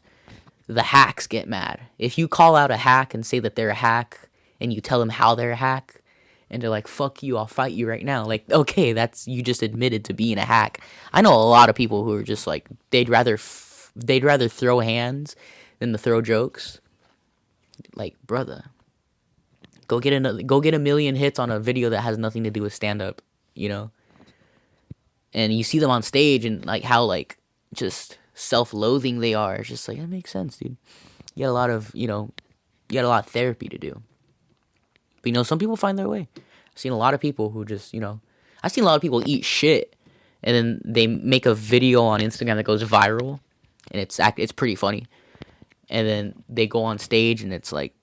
The hacks get mad. If you call out a hack and say that they're a hack, and you tell them how they're a hack, and they're like, fuck you, I'll fight you right now. Like, okay, you just admitted to being a hack. I know a lot of people who are just like, they'd rather throw hands than to throw jokes. Like, brother, go get a million hits on a video that has nothing to do with stand up, And you see them on stage and like how like just self-loathing they are. It's just like, that makes sense, dude. You got a lot of therapy to do. But some people find their way. I've seen a lot of people who just, I've seen a lot of people eat shit and then they make a video on Instagram that goes viral and it's pretty funny. And then they go on stage and it's like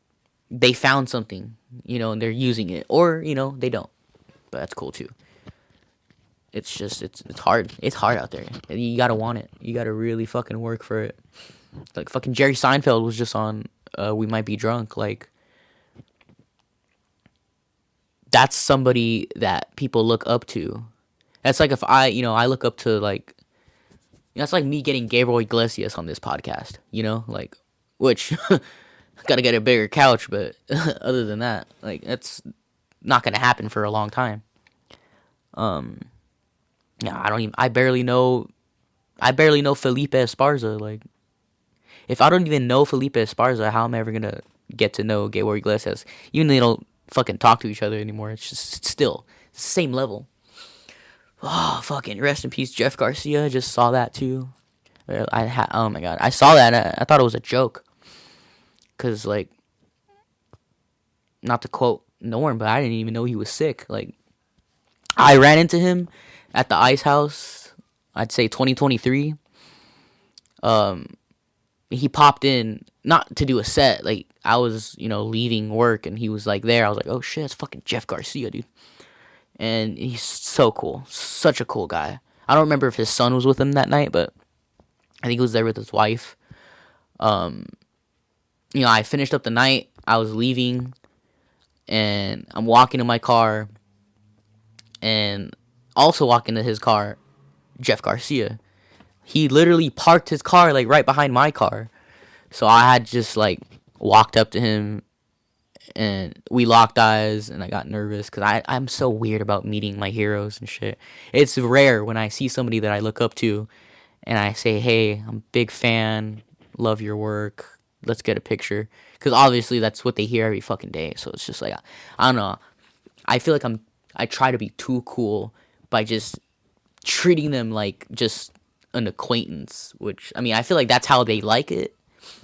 they found something, and they're using it, or they don't. But that's cool too. It's just it's hard. It's hard out there. You gotta want it. You gotta really fucking work for it. Like fucking Jerry Seinfeld was just on We Might Be Drunk. Like, that's somebody that people look up to. That's like if I look up to like, that's like me getting Gabriel Iglesias on this podcast. Like, which gotta get a bigger couch, but other than that, like, that's not gonna happen for a long time. Yeah, I barely know Felipe Esparza. Like, if I don't even know Felipe Esparza, how am I ever gonna get to know Gabriel Iglesias? Even though they don't fucking talk to each other anymore, it's the same level. Oh, fucking rest in peace, Jeff Garcia. Just saw that too. Oh my god, I saw that. I thought it was a joke. Cause like, not to quote Norm, but I didn't even know he was sick. Like, I ran into him at the Ice House, I'd say 2023. He popped in, not to do a set. Like, I was, leaving work, and he was like there. I was like, oh shit, it's fucking Jeff Garcia, dude. And he's so cool, such a cool guy. I don't remember if his son was with him that night, but I think he was there with his wife. I finished up the night. I was leaving, and I'm walking to my car, and also walking to his car, Jeff Garcia. He literally parked his car like right behind my car. So I had just like walked up to him and we locked eyes, and I got nervous because I'm so weird about meeting my heroes and shit. It's rare when I see somebody that I look up to and I say, hey, I'm a big fan, love your work, let's get a picture. Because obviously that's what they hear every fucking day. So it's just like, I don't know. I feel like I try to be too cool by just treating them like just an acquaintance, which, I mean, I feel like that's how they like it.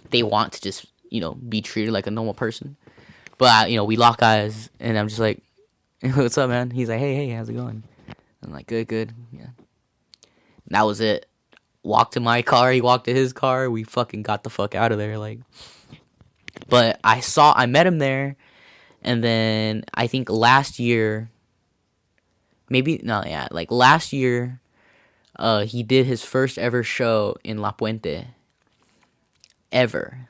They want to just, be treated like a normal person. But, we lock eyes, and I'm just like, what's up, man? He's like, hey, how's it going? I'm like, good, yeah. And that was it. Walked to my car, he walked to his car, we fucking got the fuck out of there, like. But I met him there, and then I think last year, last year, he did his first ever show in La Puente. Ever.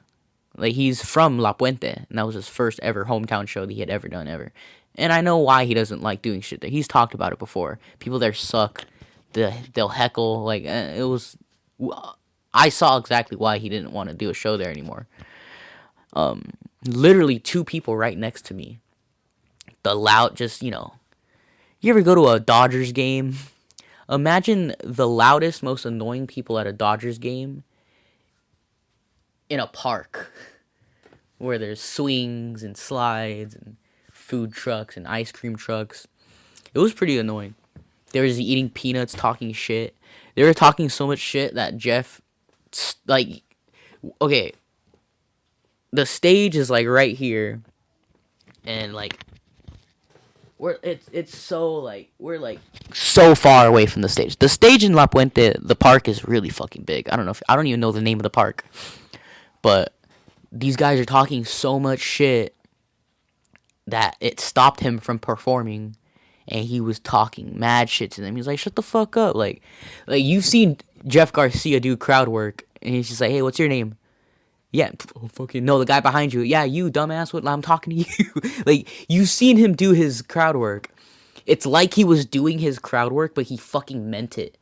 Like, he's from La Puente, and that was his first ever hometown show that he had ever done, ever. And I know why he doesn't like doing shit there. He's talked about it before. People there suck. They'll heckle. Like, it was... I saw exactly why he didn't want to do a show there anymore. Literally 2 people right next to me. The loud, just, you ever go to a Dodgers game? Imagine the loudest, most annoying people at a Dodgers game in a park where there's swings and slides and food trucks and ice cream trucks. It was pretty annoying. They were just eating peanuts, talking shit. They were talking so much shit that Jeff, like, okay, the stage is like right here, and like we're so far away from the stage. The stage in La Puente, the park is really fucking big. I don't even know the name of the park, but these guys are talking so much shit that it stopped him from performing, and he was talking mad shit to them. He's like, "Shut the fuck up!" Like you've seen Jeff Garcia do crowd work, and he's just like, "Hey, what's your name?" Yeah, oh, fucking no, the guy behind you. Yeah, you dumbass. What? I'm talking to you. Like you've seen him do his crowd work. It's like he was doing his crowd work, but he fucking meant it,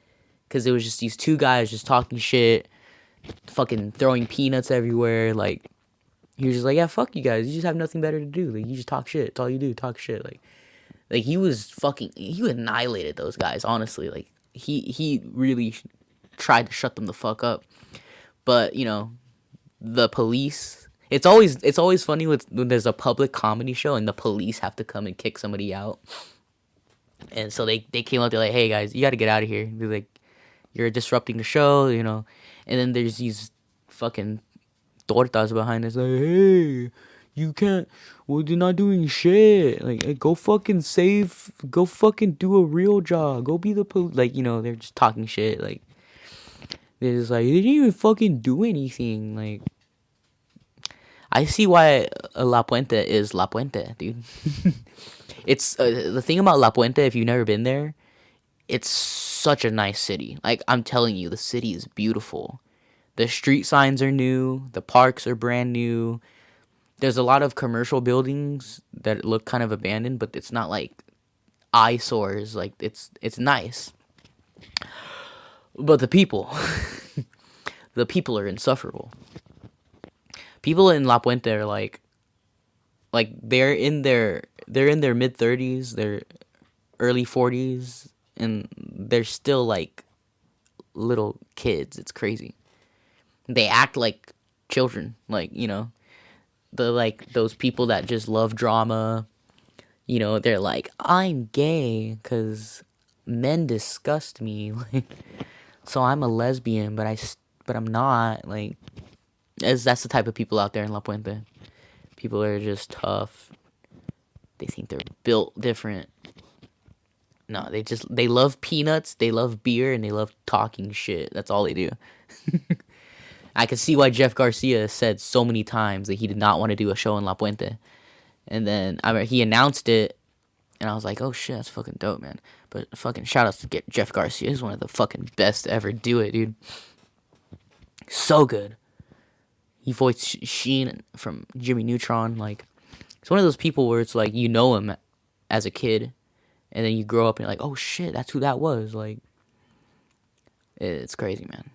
because it was just these two guys just talking shit, fucking throwing peanuts everywhere. Like he was just like, "Yeah, fuck you guys. You just have nothing better to do. Like you just talk shit. That's all you do. Talk shit." Like he annihilated those guys. Honestly, like he really tried to shut them the fuck up. But the police. It's always funny when there's a public comedy show and the police have to come and kick somebody out. And so they came up. They're like, "Hey guys, you got to get out of here." They're like, "You're disrupting the show," And then there's these fucking tortas behind us like, "Hey, you can't. Well, you're not doing shit. Like, hey, go fucking save. Go fucking do a real job. Go be the police." Like, they're just talking shit. Like, they're just like, "They didn't even fucking do anything." Like, I see why La Puente is La Puente, dude. It's the thing about La Puente. If you've never been there, it's such a nice city. Like, I'm telling you, the city is beautiful. The street signs are new. The parks are brand new. There's a lot of commercial buildings that look kind of abandoned, but it's not like eyesores. Like, it's nice. But the people, the people are insufferable. People in La Puente are like they're in their mid 30s, their early 40s, and they're still like little kids. It's crazy. They act like children, like the like those people that just love drama. They're like, "I'm gay because men disgust me." Like, so I'm a lesbian, but I'm not. Like, that's the type of people out there in La Puente. People are just tough. They think they're built different. No, they love peanuts, they love beer, and they love talking shit. That's all they do. I can see why Jeff Garcia said so many times that he did not want to do a show in La Puente. And then he announced it, and I was like, "Oh shit, that's fucking dope, man." But fucking shout outs to Jeff Garcia. He's one of the fucking best to ever do it, dude. So good. He voiced Sheen from Jimmy Neutron. Like, it's one of those people where it's like, him as a kid, and then you grow up and you're like, "Oh shit, that's who that was." Like, it's crazy, man.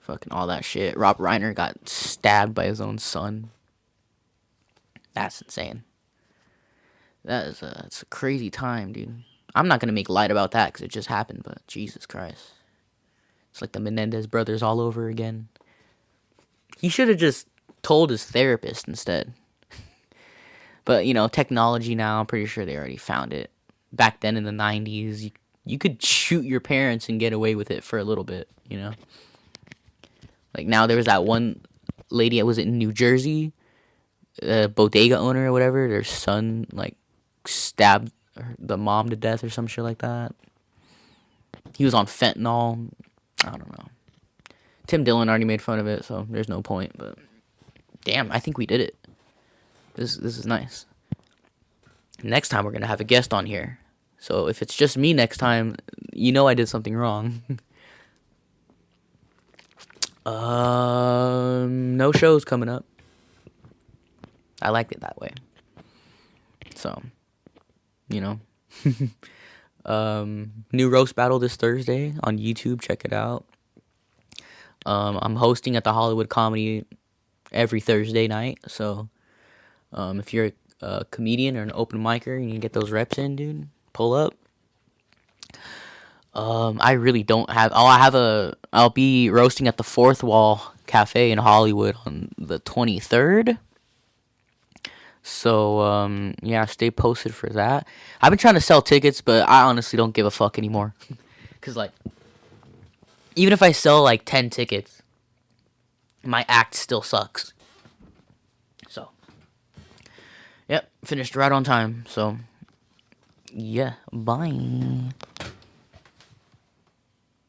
Fucking all that shit. Rob Reiner got stabbed by his own son. That's insane. It's a crazy time, dude. I'm not gonna make light about that because it just happened, but Jesus Christ. It's like the Menendez brothers all over again. He should have just told his therapist instead. But, technology now, I'm pretty sure they already found it. Back then in the 90s, you could shoot your parents and get away with it for a little bit, Like, now there was that one lady that was in New Jersey, a bodega owner or whatever. Their son, like, stabbed the mom to death or some shit like that. He was on fentanyl. I don't know. Tim Dillon already made fun of it, so there's no point. But damn, I think we did it. This is nice. Next time we're gonna have a guest on here. So if it's just me next time, I did something wrong. No shows coming up. I liked it that way. So, new roast battle this Thursday on YouTube. Check it out. I'm hosting at the Hollywood Comedy every Thursday night. So, if you're a comedian or an open micer and you can get those reps in, dude, pull up. I really don't have. I'll be roasting at the Fourth Wall Cafe in Hollywood on the 23rd. So, yeah, stay posted for that. I've been trying to sell tickets, but I honestly don't give a fuck anymore. Because, like, even if I sell, like, 10 tickets, my act still sucks. So, yep, finished right on time. So, yeah, bye.